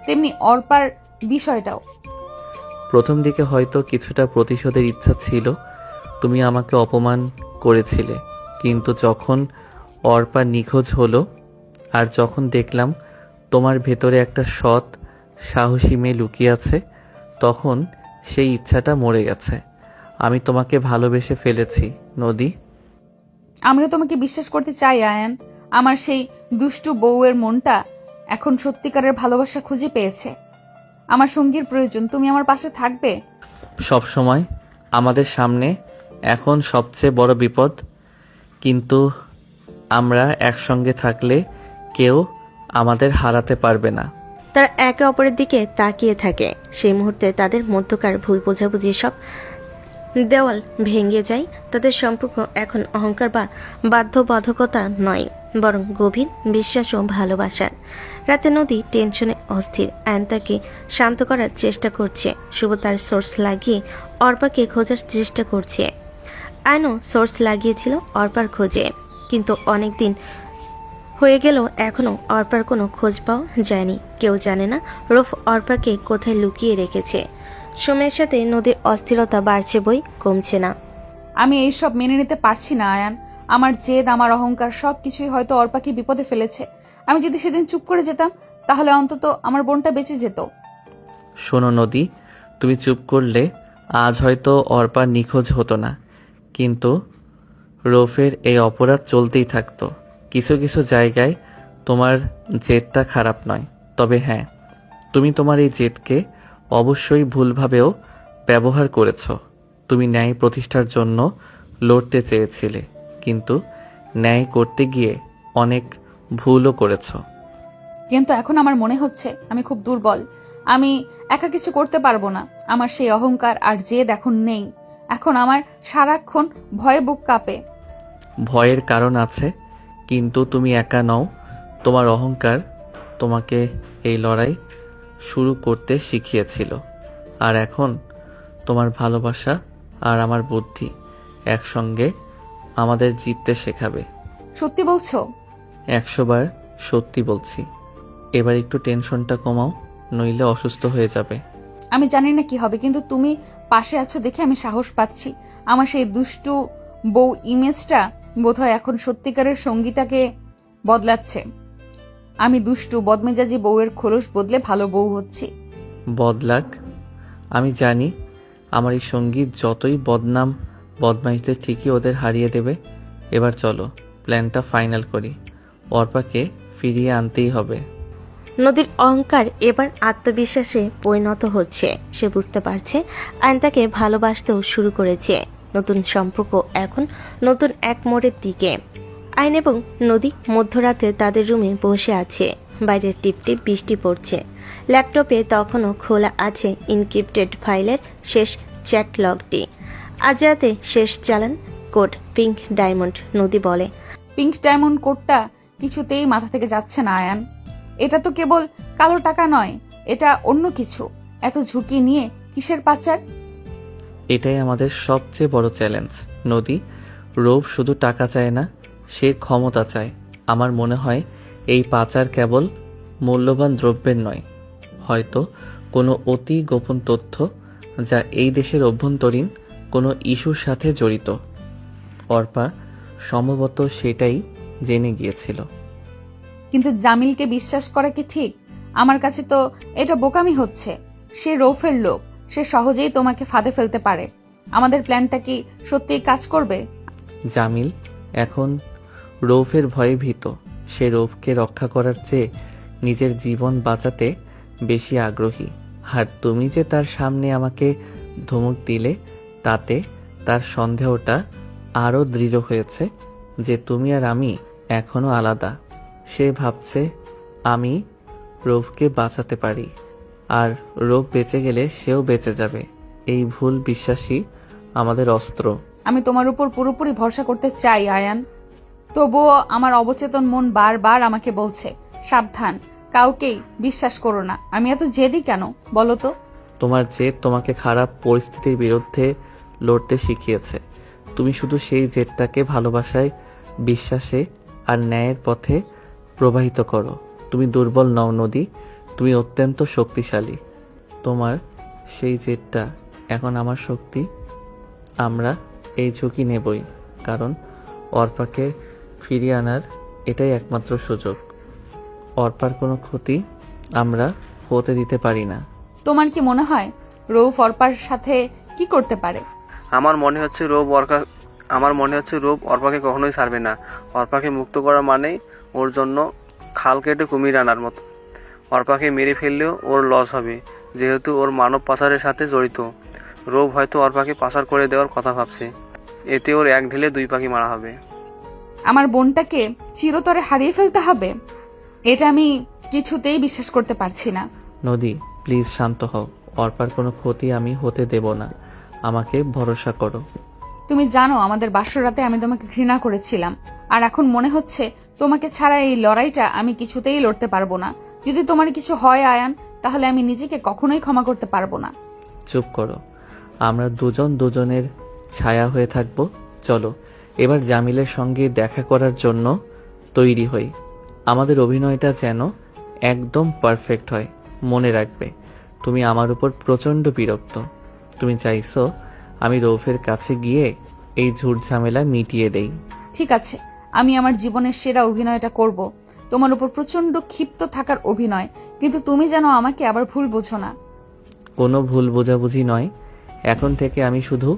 তেমনি অর্পার বিষয়টাও। প্রথম দিকে হয়তো কিছুটা প্রতিশোধের ইচ্ছা ছিল। তুমি আমাকে অপমান করেছিলে, কিন্তু যখন অর্পা নিখোঁজ হলো আর যখন দেখলাম তোমার ভেতরে একটা সৎ সাহসী মেয়ে লুকিয়ে আছে, তখন সেই ইচ্ছাটা মরে গেছে। আমি তোমাকে ভালোবেসে ফেলেছি নদী। আমিও তোমাকে বিশ্বাস করতে চাই আয়ান। আমার সেই দুষ্টু বউয়ের মনটা এখন সত্যিকারের ভালোবাসা খুঁজে পেয়েছে। আমার সঙ্গীর প্রয়োজন, তুমি আমার পাশে থাকবে সব সময়। আমাদের সামনে এখন সবচেয়ে বড় বিপদ, কিন্তু আমরা একসঙ্গে থাকলে কেউ আমাদের হারাতে পারবে না। তারা একে অপরের দিকে তাকিয়ে থাকে। সেই মুহূর্তে তাদের মধ্যকার ভুল বোঝাবুঝি সব দেওয়াল ভেঙে যায়। তাদের সম্পর্ক এখন অহংকার বা বাধ্যবাধকতা নয়, বরং গভীর বিশ্বাস ও ভালোবাসার। রাতে নদী টেনশনে অস্থির। আয়ন তাকে শান্ত করার চেষ্টা করছে। শুভ তার সোর্স লাগিয়ে অর্পাকে খোঁজার চেষ্টা করছে। আয়নও সোর্স লাগিয়েছিল অর্পার খোঁজে, কিন্তু অনেক দিন হয়ে গেল এখনো অর্পার কোনো খোঁজ পাওয়া যায়নি। কেউ জানে না রূপ অর্পাকে কোথায় লুকিয়ে রেখেছে। সময়ের সাথে নদীর অস্থিরতা বাড়ছে বই কমছে না। আমি এইসব মেনে নিতে পারছি না আয়ান। আমার জেদ, আমার অহংকার সবকিছুই হয়তো অর্পাকে বিপদে ফেলেছে। আমি যদি সেদিন চুপ করে যেতাম তাহলে অন্তত আমার বোনটা বেঁচে যেত। শোনো নদী, তুমি চুপ করলে আজ হয়তো অর্পা নিখোঁজ হতো না, কিন্তু রৌফের এই অপরাধ চলতেই থাকতো। কিছু কিছু জায়গায় তোমার জেদটা খারাপ নয়, তবে হ্যাঁ, তুমি তোমার এই জেদকে অবশ্যই ভুলভাবেও ব্যবহার করেছ। তুমি ন্যায় প্রতিষ্ঠার জন্য লড়তে চেয়েছিলে, কিন্তু ন্যায় করতে গিয়ে অনেক ভুলও করেছ। কিন্তু এখন আমার মনে হচ্ছে আমি খুব দুর্বল। আমি একা কিছু করতে পারবো না। আমার সেই অহংকার আর জেদ এখন নেই। এখন আমার সারাক্ষণ ভয়ে বুক কাঁপে। ভয়ের কারণ আছে, কিন্তু তুমি একা নও। তোমার অহংকার তোমাকে এই লড়াই শুরু করতে শিখিয়েছিল, আর এখন তোমার ভালোবাসা আর আমার বুদ্ধি একসঙ্গে আমাদের জিততে শেখাবে। সত্যি বলছো? 100 বার সত্যি বলছি। এবার একটু টেনশনটা কমাও, নইলে অসুস্থ হয়ে যাবে। আমি জানি না কি হবে, কিন্তু তুমি পাশে আছো দেখে আমি সাহস পাচ্ছি। আমার সেই দুষ্টু বউ ইমেজটা বোধহয় এখন সত্যিকারের সঙ্গীটাকে বদলাচ্ছে। আমি দুষ্টু বদমেজাজি বউয়ের খোলস বদলে ভালো বউ হচ্ছি। বদলাক, আমি জানি আমার এই সঙ্গীত যতই বদনাম বদমাইশদের ঠিকই ওদের হারিয়ে দেবে। এবার চলো প্ল্যানটা ফাইনাল করি। অর্পাকে ফিরিয়ে আনতেই হবে। নদীর অহংকার এবার আত্মবিশ্বাসে পরিণত হচ্ছে। সে বুঝতে পারছে আয়ন তাকে ভালোবাসতেও শুরু করেছে। নতুন সম্পর্ক এখন নতুন এক মোড়ের দিকে। আয়ন এবং নদী মধ্যরাতে তাদের রুমে বসে আছে। বাইরে টিপটিপ বৃষ্টি পড়ছে। ল্যাপটপে তখনও খোলা আছে ইনক্রিপ্টেড ফাইলের শেষ চ্যাট লগটি। আজ রাতে শেষ চালান কোড পিঙ্ক ডায়মন্ড। নদী বলে, পিঙ্ক ডায়মন্ড কোডটা কিছুতেই মাথা থেকে যাচ্ছে না আয়ান। এটা তো কেবল কালো টাকা নয়, এটা অন্য কিছু। এত ঝুঁকি নিয়ে কিসের পাচার? এটাই আমাদের সবচেয়ে বড় চ্যালেঞ্জ নদী। রূপ শুধু টাকা চায় না, সে ক্ষমতা চায়। আমার মনে হয় এই পাচার কেবল মূল্যবান দ্রব্যের নয়, হয়তো কোনো অতি গোপন তথ্য যা এই দেশের অভ্যন্তরীণ কোনো ইস্যুর সাথে জড়িত। অর্পা সম্ভবত সেটাই জেনে গিয়েছিল। কিন্তু জামিলকে বিশ্বাস করা কি ঠিক? আমার কাছে তো এটা বোকামি হচ্ছে। সে রৌফের লোক, সে সহজেই তোমাকে ফাঁদে ফেলতে পারে। আমাদের প্ল্যানটা কি সত্যিই কাজ করবে? জামিল এখন রৌফের ভয়ে ভীত। সে রৌফকে রক্ষা করার চেয়ে নিজের জীবন বাঁচাতে বেশি আগ্রহী। আর তুমি যে তার সামনে আমাকে ধমক দিলে, তাতে তার সন্দেহটা আরও দৃঢ় হয়েছে যে তুমি আর আমি এখনো আলাদা। সে ভাবছে আমি রৌফকে বাঁচাতে পারি, আর রৌফ বেঁচে গেলে সেও বেঁচে যাবে। এই ভুল বিশ্বাসই আমাদের অস্ত্র। আমি তোমার উপর পুরোপুরি ভরসা করতে চাই আয়ান, তবুও আমার অবচেতন মন বারবার আমাকে বলছে সাবধান, কাউকেই বিশ্বাস করো না। আমি এত জেদি কেন বলো তো? তোমার জেদ তোমাকে খারাপ পরিস্থিতির বিরুদ্ধে লড়তে শিখিয়েছে। তুমি শুধু সেই জেদটাকে ভালোবাসায়, বিশ্বাসে আর ন্যায়ের পথে প্রবাহিত করো। তুমি দুর্বল নও নদী, তুমি অত্যন্ত শক্তিশালী। তোমার সেই জেদটা এখন আমার শক্তি। আমরা এই ঝুঁকি নেবই, কারণ অর্পাকে ফিরিয়ে আনার এটাই একমাত্র সুযোগ। অর্পার কোনো ক্ষতি আমরা হতে দিতে পারি না। তোমার কি মনে হয় রৌফ অর্পার সাথে কি করতে পারে? আমার মনে হচ্ছে রূপ অর্পাকে কখনোই ছাড়বে না। অর্পাকে মুক্ত করা মানেই ওর জন্য খাল কেটে কুমির আনার মতো। অর্পাকে মেরে ফেললেও ওর লস হবে, যেহেতু ওর মানব পাচারের সাথে জড়িত। রূপ হয়তো অর্পাকে পাচার করে দেওয়ার কথা ভাবছে। এতে ওর এক ঢিলে দুই পাখি মারা হবে। আমার বোনটাকে চিরতরে হারিয়ে ফেলতে হবে? এটা আমি কিছুতেই বিশ্বাস করতে পারছি না। নদী, প্লিজ শান্ত হও। অর্পার কোনো ক্ষতি আমি হতে দেব না, আমাকে ভরসা করো। তুমি জানো আমাদের বাসর রাতে আমি তোমাকে ঘৃণা করেছিলাম, আর এখন মনে হচ্ছে তোমাকে ছাড়া এই লড়াইটা আমি কিছুতেই লড়তে পারবো না। যদি তোমার কিছু হয় আয়ান, তাহলে আমি নিজেকে কখনোই ক্ষমা করতে পারবো না। চুপ করো, আমরা দুজন দুজনের ছায়া হয়ে থাকবো। চলো এবার জামিলের সঙ্গে দেখা করার জন্য তৈরি হই। আমাদের অভিনয়টা যেন একদম পারফেক্ট হয়। মনে রাখবে, তুমি আমার উপর প্রচণ্ড বিরক্ত। তুমি চাইছো আমি রৌফের কাছে গিয়ে এই ঝুট ঝামেলা মিটিয়ে দেই। ঠিক আছে, আমি আমার জীবনের সেরা অভিনয়টা করব। তোমার উপর প্রচন্ড ক্ষিপ্ত থাকার অভিনয়, কিন্তু তুমি যেন আমাকে আবার ভুল বোঝো না। কোনো ভুল বোঝাবুঝি নয়। এখন থেকে আমি শুধু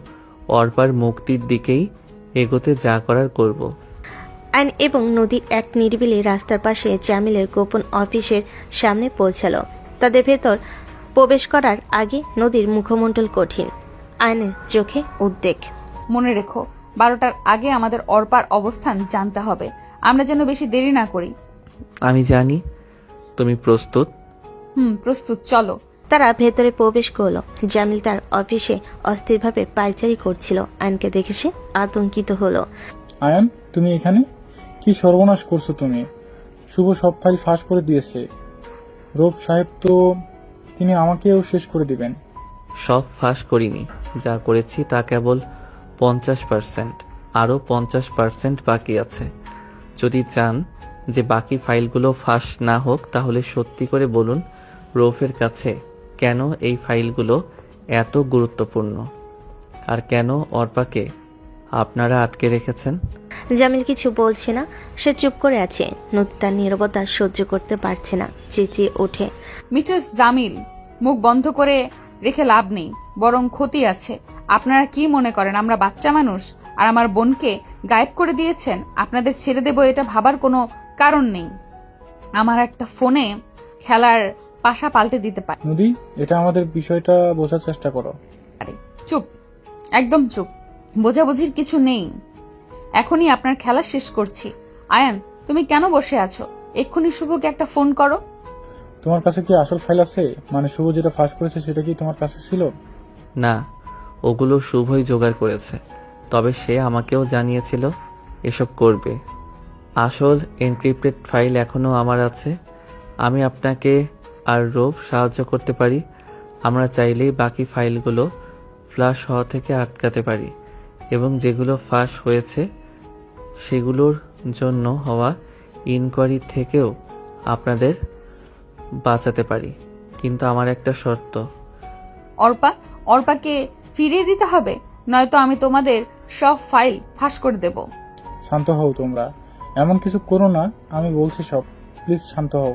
অর্পার মুক্তির দিকেই এগোতে যা করার করব। আইন এবং নদী এক নিরিবিলি রাস্তার পাশে জামিলের গোপন অফিসের সামনে পৌঁছালো। তাদের ভেতর প্রবেশ করার আগে নদীর মুখমণ্ডল কঠিন, আইনের চোখে উদ্বেগ। মনে রেখো, 12টার আগে আমাদের অর্পার অবস্থান জানতে হবে। আমরা যেন বেশি দেরি না করি। আমি জানি তুমি প্রস্তুত। প্রস্তুত, চলো। তারা ভেতরে প্রবেশ করলো। জামিল তার অফিসে অস্থিরভাবে পায়চারি করছিল। আইনকে দেখে সে আতঙ্কিত হলো। আয়ান, তুমি এখানে? কি সর্বনাশ করছো তুমি? শুভ সব ফাইল ফাঁস করে দিয়েছে। রূপ সাহেব তো তিনি আমাকেও শেষ করে দিবেন। সব ফাঁস করিনি, যা করেছি তা কেবল 50%। আরও 50% বাকি আছে। যদি চান যে বাকি ফাইলগুলো ফাঁস না হোক, তাহলে সত্যি করে বলুন রৌফের কাছে কেন এই ফাইলগুলো এত গুরুত্বপূর্ণ, আর কেন অর্পাকে আপনারা আটকে রেখেছেন। জামিল কিছু বলছে না, সে চুপ করে আছে। নদী তার নীরবতা সহ্য করতে পারছে না, চেঁচিয়ে ওঠে। মিস্টার জামিল, মুখ বন্ধ করে রেখে লাভ নেই, বরং ক্ষতি আছে। আপনারা কি মনে করেন আমরা বাচ্চা মানুষ? আর আমার বোনকে গায়েব করে দিয়েছেন। আপনাদের ছেড়ে দেব এটা ভাবার কোনো কারণ নেই। আমার একটা ফোনে খেলার পাশা পাল্টে দিতে পারে। নদী, এটা আমাদের বিষয়টা বোঝার চেষ্টা করো। চুপ, একদম চুপ। বোঝাবুঝির কিছু নেই। এখনই আপনার খেলা শেষ করছি। আয়ান, তুমি কেন বসে আছো? এক্ষুনি শুভকে একটা ফোন করো। তোমার কাছে কি আসল ফাইল আছে? মানে শুভ যেটা ফাঁস করেছে সেটা কি তোমার কাছে ছিল? না, ওগুলো শুভই জোগাড় করেছে। তবে সে আমাকেও জানিয়েছিল এসব করবে। আসল এনক্রিপ্টেড ফাইল এখনও আমার আছে। আমি আপনাকে আর রূপ সাহায্য করতে পারি। আমরা চাইলেই বাকি ফাইলগুলো ফ্লাশ হওয়া থেকে আটকাতে পারি, এবং যেগুলো ফাঁস হয়েছে সেগুলোর জন্য হওয়া ইনকোয়ারি থেকেও আপনাদের বাঁচাতে পারি। কিন্তু আমার একটা শর্ত। অর্পাকে ফিরিয়ে দিতে হবে, নয়তো আমি তোমাদের সব ফাইল ফাঁস করে দেব। শান্ত হও তোমরা, এমন কিছু করো না। আমি বলছি সব, প্লিজ শান্ত হও।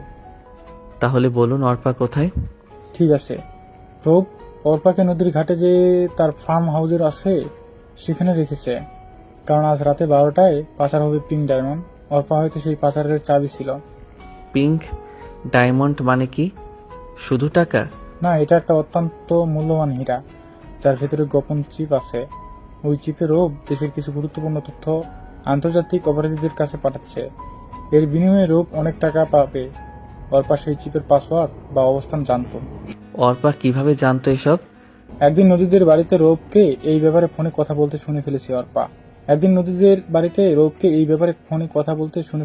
তাহলে বলুন অর্পা কোথায়? ঠিক আছে, রূপ অর্পাকে নদীর ঘাটে যে তার ফার্ম হাউসের আছে সেখানে রেখেছে। কারণ আজ রাতে 12টায় পাচার হবে পিঙ্ক ডায়মন্ড। অর্পা হয়তো সেই পাচারের চাবি ছিল। পিঙ্ক ডায়মন্ড মানে কি? শুধু টাকা? না, এটা একটা অত্যন্ত মূল্যবান হীরা, যার ভেতরে গোপন চিপ আছে। ওই চিপে রূপ দেশের কিছু গুরুত্বপূর্ণ তথ্য আন্তর্জাতিক অপরাধীদের কাছে পাঠাচ্ছে। এর বিনিময়ে রূপ অনেক টাকা পাবে। অর্পা সেই চিপের পাসওয়ার্ড বা অবস্থান জানতো। অর্পা কিভাবে জানতো এসব? একদিন নদীদের বাড়িতে রূপকে এই ব্যাপারে ফোনে কথা বলতে শুনে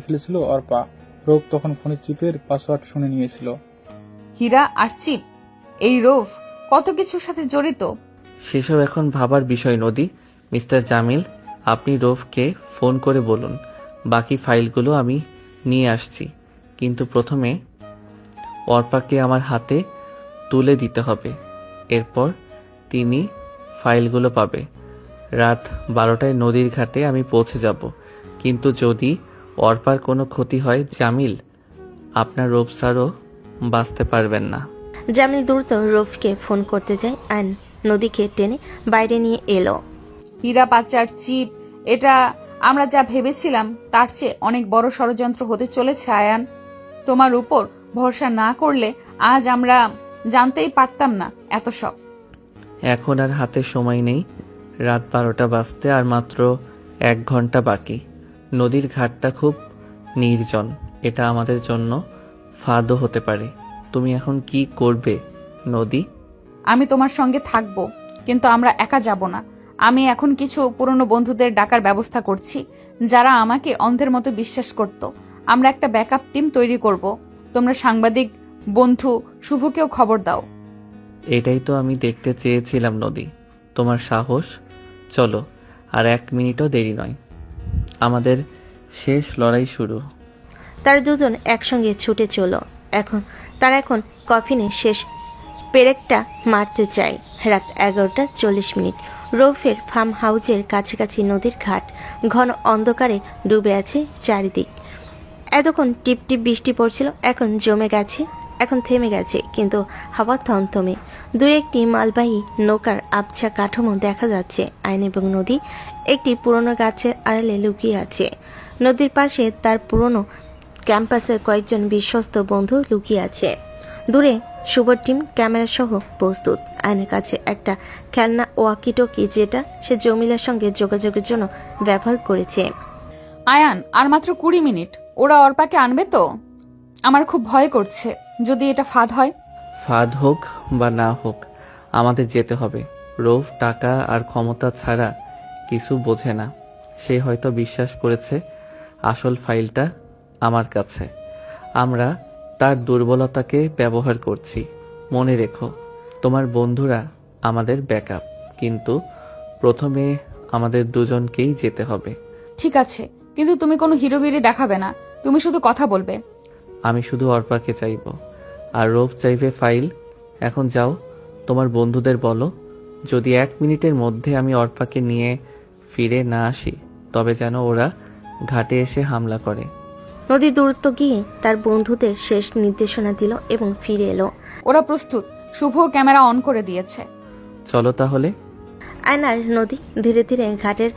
ফেলেছে অর্পা। রূপ তখন ফোনের চিপের পাসওয়ার্ড শুনে নিয়েছিল। হীরা আর চিপ, এই রৌফ কত কিছুর সাথে জড়িত। সেসব এখন ভাবার বিষয় নদী। মিস্টার জামিল, আপনি রৌফকে ফোন করে বলুন বাকি ফাইলগুলো আমি নিয়ে আসছি, কিন্তু প্রথমে অর্পাকে আমার হাতে তুলে দিতে হবে। এরপর তিনি ফাইলগুলো পাবে। রাত 12টায় নদীর ঘাটে আমি পৌঁছে যাব। কিন্তু যদি অর্পার কোনো ক্ষতি হয় জামিল, আপনার রূপ স্যারও বাঁচতে পারবেন না। জামিল দ্রুত রূপকে ফোন করতে যায়। আইন নদীকে টেনে বাইরে নিয়ে এলো। হীরা পাচার, চিপ, এটা আমরা যা ভেবেছিলাম তার চেয়ে অনেক বড় ষড়যন্ত্র হতে চলেছে। আয়ান, তোমার উপর ভরসা না করলে আজ আমরা জানতেই পারতাম না এত সব। এখন আর হাতে সময় নেই। রাত 12টা বাজতে আর মাত্র 1 ঘন্টা বাকি। নদীর ঘাটটা খুব নির্জন। এটা আমাদের জন্য ফাঁদও হতে পারে। তুমি এখন কি করবে নদী? আমি তোমার সঙ্গে থাকবো, কিন্তু আমরা একা যাব না। আমি এখন কিছু পুরনো বন্ধুদের ডাকার ব্যবস্থা করছি, যারা আমাকে অন্ধের মতো বিশ্বাস করত। আমরা একটা ব্যাকআপ টিম তৈরি করব। তোমরা সাংবাদিক বন্ধু শুভকেও খবর দাও। এটাই তো আমি দেখতে চেয়েছিলাম নদী, তোমার সাহস। চলো, আর 1 মিনিটও দেরি নয়, আমাদের শেষ লড়াই শুরু। তারা দুজন একসঙ্গে ছুটে চলো। তারা এখন কফিনে শেষ পেরেকটা মারতে চায়। রাত 11:40। রৌফের ফার্ম হাউসের কাছাকাছি নদীর ঘাট, ঘন অন্ধকারে ডুবে আছে চারিদিক। এতক্ষণ টিপ টিপ বৃষ্টি পড়ছিল, এখন জমে গেছে, এখন থেমে গেছে, কিন্তু হাওয়া থমথমে। দূরে একটি মালবাহী নৌকার আবছা কাঠামো দেখা যাচ্ছে। আইন এবং নদী একটি পুরনো গাছের আড়ালে লুকিয়ে আছে। নদীর পাশে তার পুরনো ক্যাম্পাসের কয়েকজন বিশ্বস্ত বন্ধু লুকিয়ে আছে। দূরে শুভর টিম ক্যামেরা সহ প্রস্তুত। আইনের কাছে একটা খেলনা ওয়াকিটকি, যেটা সে জমিলার সঙ্গে যোগাযোগের জন্য ব্যবহার করেছে। আয়ান, আর মাত্র 20 মিনিট। ওরা অর্পাকে আনবে তো? আমার খুব ভয় করছে, যদি এটা ফাঁদ হয়। ফাঁদ হোক বা না হোক, আমাদের যেতে হবে। রৌফ টাকা আর ক্ষমতা ছাড়া কিছু বোঝে না। সে হয়তো বিশ্বাস করেছে আসল ফাইলটা আমার কাছে। আমরা তার দুর্বলতাকে ব্যবহার করছি। মনে রেখো, তোমার বন্ধুরা আমাদের ব্যাকআপ, কিন্তু প্রথমে আমাদের দুজনকেই যেতে হবে। ঠিক আছে, কিন্তু তুমি কোনো হিরোগিরি দেখাবে না, তুমি শুধু কথা বলবে। আমি শুধু অর্পাকে চাইব, আর রৌফ চাইবে ফাইল। এখন যাও, তোমার বন্ধুদের বলো, যদি 1 মিনিটের মধ্যে আমি অর্পাকে নিয়ে ফিরে না আসি, তবে যেন ওরা ঘাটে এসে হামলা করে। নদী দূরত্ব গিয়ে তার বন্ধুদের শেষ নির্দেশনা দিল এবং ফিরে এলো। ওরা প্রস্তুত, শুভ ক্যামেরা অন করে দিয়েছে। চলো তাহলে। আয়নার নদী ধীরে ধীরে ঘাটের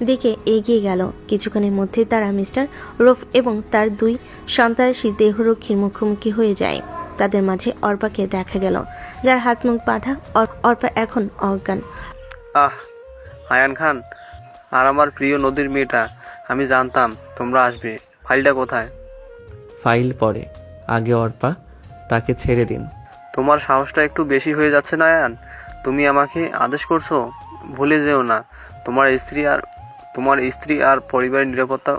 দিকে এগিয়ে গেল। কিছুক্ষণের মধ্যে তারা মিস্টার রৌফ এবং তার 2 সন্ত্রাসী দেহরক্ষীর মুখোমুখি হয়ে যায়। তাদের মাঝে অর্পাকে দেখা গেল, যার হাত মুখ বাঁধা। অর্পা এখন অজ্ঞান। আয়ান খান আর আমার প্রিয় নদীর মেয়েটা, আমি জানতাম তোমরা আসবে। ফাইলটা কোথায়? ফাইল পরে, আগে অর্পা, তাকে ছেড়ে দিন। তোমার সাহসটা একটু বেশি হয়ে যাচ্ছে না আয়ান? তুমি আমাকে আদেশ করছো? ভুলে যেও না, তোমার স্ত্রী আর পরিবারের নিরাপত্তা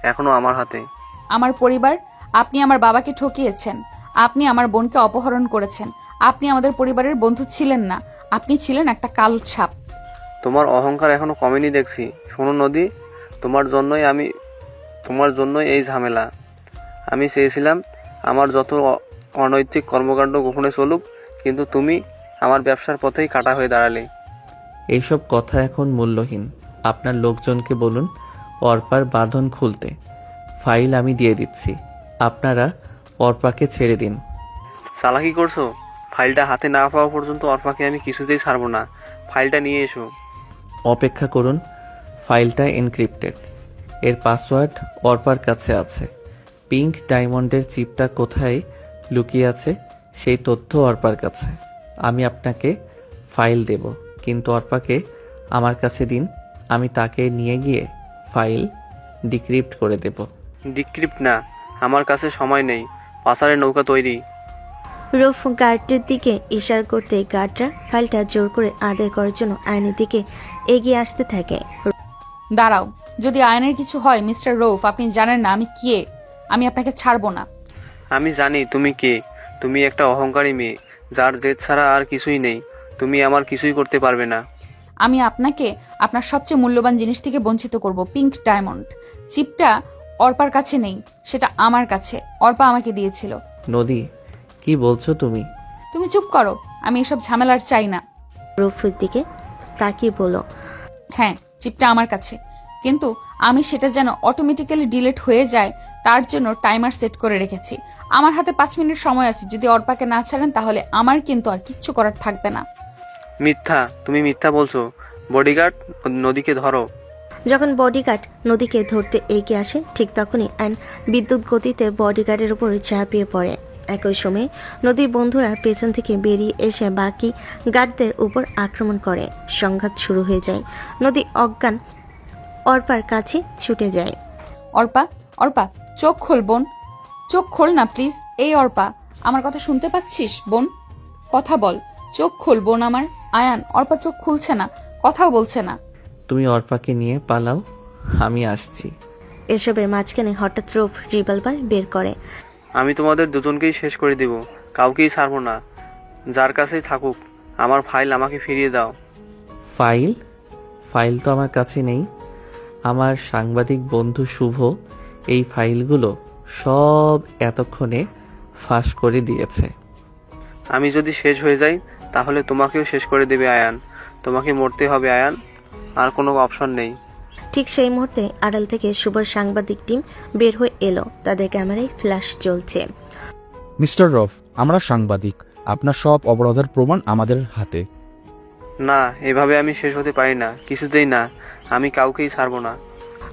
এখনো আমার হাতে। আমার পরিবার? আপনি আমার বাবাকে ঠকিয়েছেন, আপনি আমার বোনকে অপহরণ করেছেন, আপনি আমাদের পরিবারের বন্ধু ছিলেন না, আপনি ছিলেন একটা কাল ছাপ। তোমার অহংকার এখনো কমেনি দেখছি। শোনো নদী, তোমার জন্যই এই ঝামেলা। আমি চেয়েছিলাম আমার যত অনৈতিক কর্মকাণ্ড গোপনে চলুক, কিন্তু তুমি আমার ব্যবসার পথেই কাটা হয়ে দাঁড়ালে। এইসব কথা এখন মূল্যহীন। আপনার লোকজনকে বলুন অর্পার বাঁধন খুলতে। ফাইল আমি দিয়ে দিচ্ছি, আপনারা অর্পাকে ছেড়ে দিন। চালাকি করছো? ফাইলটা হাতে না পাওয়া পর্যন্ত অর্পাকে আমি কিছুতেই ছাড়বো না। ফাইলটা নিয়ে এসো। অপেক্ষা করুন, ফাইলটা এনক্রিপ্টেড। এর পাসওয়ার্ড অর্পার কাছে আছে। পিঙ্ক ডায়মন্ডের চিপটা কোথায় লুকিয়ে আছে সেই তথ্য অর্পার কাছে। আমি আপনাকে ফাইল দেব, কিন্তু অর্পাকে আমার কাছে দিন। আমি তাকে নিয়ে গিয়ে ফাইল ডিক্রিপ্ট করে দেব। ডিক্রিপ্ট না, আমার কাছে সময় নেই। পাসারের নৌকা তৈরি। রৌফ গার্ডের দিকে ইশারা করতে গার্ডরা ফাইলটা জোর করে আদায় করার জন্য আয়নের দিকে এগিয়ে আসতে থাকে। দাঁড়াও, যদি আয়নের কিছু হয় মিস্টার রৌফ, আপনি জানেন না আমি কে। আমি আপনাকে ছাড়বো না। আমি জানি তুমি কে। তুমি একটা অহংকারী মেয়ে, যার জেদ ছাড়া আর কিছুই নেই। তুমি আমার কিছুই করতে পারবে না। আমি আপনাকে আপনার সবচেয়ে মূল্যবান জিনিস থেকে বঞ্চিত করব, পিঙ্ক ডায়মন্ড। চিপটা অর্পার কাছে নেই, সেটা আমার কাছে। অর্পা আমাকে দিয়েছিল। নদী, কি বলছো তুমি? তুমি চুপ করো, আমি এসব ঝামেলার চাই না। রৌফের দিকে তাকিয়ে বলো, হ্যাঁ, চিপটা আমার কাছে, কিন্তু আমি সেটা যেন অটোমেটিক্যালি ডিলিট হয়ে যায় তার জন্য টাইমার সেট করে রেখেছি। আমার হাতে 5 মিনিট সময় আছে। যদি অর্পাকে না ছাড়েন তাহলে আমার কিন্তু আর কিচ্ছু করার থাকবে না। মিথ্যা, তুমি মিথ্যা বলছো। বডিগার্ড, নদীকে ধরো। যখন বডিগার্ড নদীকে ধরতে এগিয়ে আসে, ঠিক তখনই আইন বিদ্যুৎ গতিতে বডিগার্ডের উপর ঝাঁপিয়ে পড়ে। একই সময়ে নদীর বন্ধুরা পেছন থেকে বেরিয়ে এসে বাকি গার্ডদের উপর আক্রমণ করে। সংঘাত শুরু হয়ে যায়। নদী অজ্ঞান অর্পার কাছে ছুটে যায়। অর্পা, চোখ খোল বোন, চোখ খোল না প্লিজ। এই অর্পা, আমার কথা শুনতে পাচ্ছিস বোন? কথা বল, চোখ খোল বোন আমার। আয়ান, অর্পা চোখ খুলছে না, কথাও বলছে না। তুমি অর্পাকে নিয়ে পালাও, আমি আসছি। এসবের মাঝখানে হঠাৎ রূপ রিভলভার বের করে। আমি তোমাদের দুজনকেই শেষ করে দিব, কাউকেই ছাড়বো না। যার কাছেই থাকুক আমার ফাইল আমাকে ফিরিয়ে দাও। ফাইল? ফাইল তো আমার কাছে নেই। আমার সাংবাদিক বন্ধু শুভ এই ফাইলগুলো সব এতক্ষণে ফাঁস করে দিয়েছে। আমি যদি শেষ হয়ে যাই তাহলে তোমাকেও শেষ করে দেবে আয়ান। তোমাকে মরতে হবে আয়ান, আর কোনো অপশন নেই। ঠিক সেই মুহূর্তে আড়াল থেকে শুভর সাংবাদিক টিম বের হয়ে এলো। তাদের ক্যামেরায় ফ্ল্যাশ চলছে। মিস্টার রফ, আমরা সাংবাদিক, আপনার সব অপরাধের প্রমাণ আমাদের হাতে। না, এভাবে আমি শেষ হতে পারি না, কিছুতেই না। আমি কাউকেই ছাড়বো না।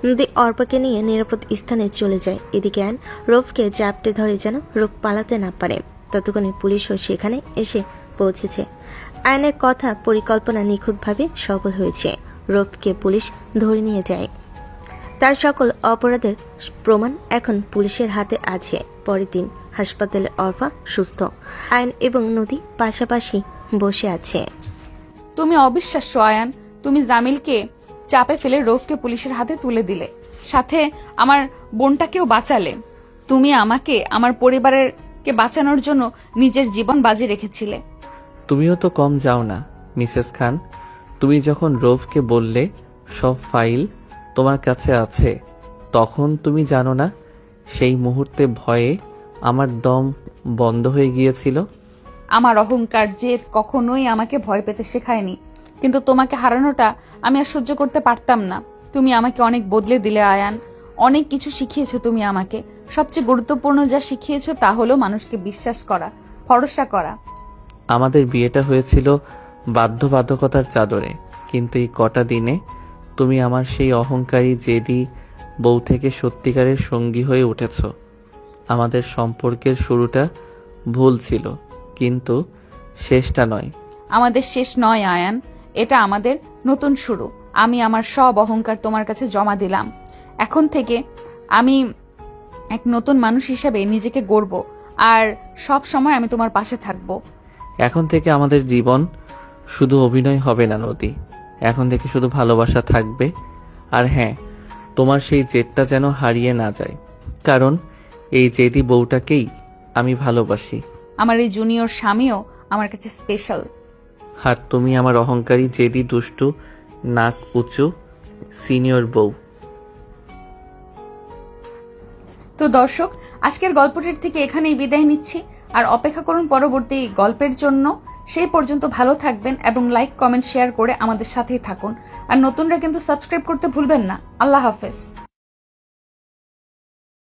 নদী অর্পাকে নিয়ে নিরাপদ স্থানে চলে যায়। এদিকে আয়ন রফকে জাপটে ধরে যেন রূপ পালাতে না পারে। ততক্ষণে পুলিশও সেখানে এসে পৌঁছেছে। আয়নের কথা পরিকল্পনা নিখুঁতভাবে সফল হয়েছে। রফকে পুলিশ ধরে নিয়ে যায়। তার সকল অপরাধের প্রমাণ এখন পুলিশের হাতে আছে। পরের দিন হাসপাতালে অর্পা সুস্থ। আয়ন এবং নদী পাশাপাশি বসে আছে। তুমি অবিশ্বাস্য আয়ান, তুমি জামিলকে চাপে ফেলে রোজকে পুলিশের হাতে তুলে দিলে, সাথে আমার বোনটাকেও বাঁচালে। তুমি আমাকে আমার পরিবারকে বাঁচানোর জন্য নিজের জীবন বাজি রেখেছিলে। তুমিও তো কম যাও না মিসেস খান। তুমি যখন রোভকে বললে সব ফাইল তোমার কাছে আছে, তখন তুমি জানো না সেই মুহূর্তে ভয়ে আমার দম বন্ধ হয়ে গিয়েছিল। আমার অহংকার জেদ কখনোই আমাকে ভয় পেতে শেখায়নি, কিন্তু তোমাকে হারানোটা আমি আর সহ্য করতে পারতাম না। তুমি আমাকে অনেক বদলে দিলে আয়ান, অনেক কিছু শিখিয়েছো তুমি আমাকে। সবচেয়ে গুরুত্বপূর্ণ যা শিখিয়েছো তা হলো মানুষকে বিশ্বাস করা, ভরসা করা। আমাদের বিয়েটা হয়েছিল বাধ্যবাধকতার চাদরে, কিন্তু এই কটা দিনে তুমি আমার সেই অহংকারী জেদি বউ থেকে সত্যিকারের সঙ্গী হয়ে উঠেছ। আমাদের সম্পর্কের শুরুটা ভুল ছিল, কিন্তু শেষটা নয়। আমাদের শেষ নয় আয়ান, এটা আমাদের নতুন শুরু। আমি আমার সব অহংকার তোমার কাছে জমা দিলাম। এখন থেকে আমি এক নতুন মানুষ হিসেবে নিজেকে গড়ব, আর সব সময় আমি তোমার পাশে থাকব। এখন থেকে আমাদের জীবন শুধু অভিনয় হবে না নদী, এখন থেকে শুধু ভালোবাসা থাকবে। আর হ্যাঁ, তোমার সেই জেদটা যেন হারিয়ে না যায়, কারণ এই জেদি বউটাকেই আমি ভালোবাসি। আমার এই জুনিয়র স্বামীও আমার কাছে স্পেশাল। আর তুমি আমার অহংকারী জেদি দুষ্টু নাক উঁচু সিনিয়র বউ। তো দর্শক, আজকের গল্পটির থেকে এখানেই বিদায় নিচ্ছি, আর অপেক্ষা করুন পরবর্তী গল্পের জন্য। সেই পর্যন্ত ভালো থাকবেন এবং লাইক, কমেন্ট, শেয়ার করে আমাদের সাথেই থাকুন। আর নতুনরা কিন্তু সাবস্ক্রাইব করতে ভুলবেন না। আল্লাহ হাফেজ।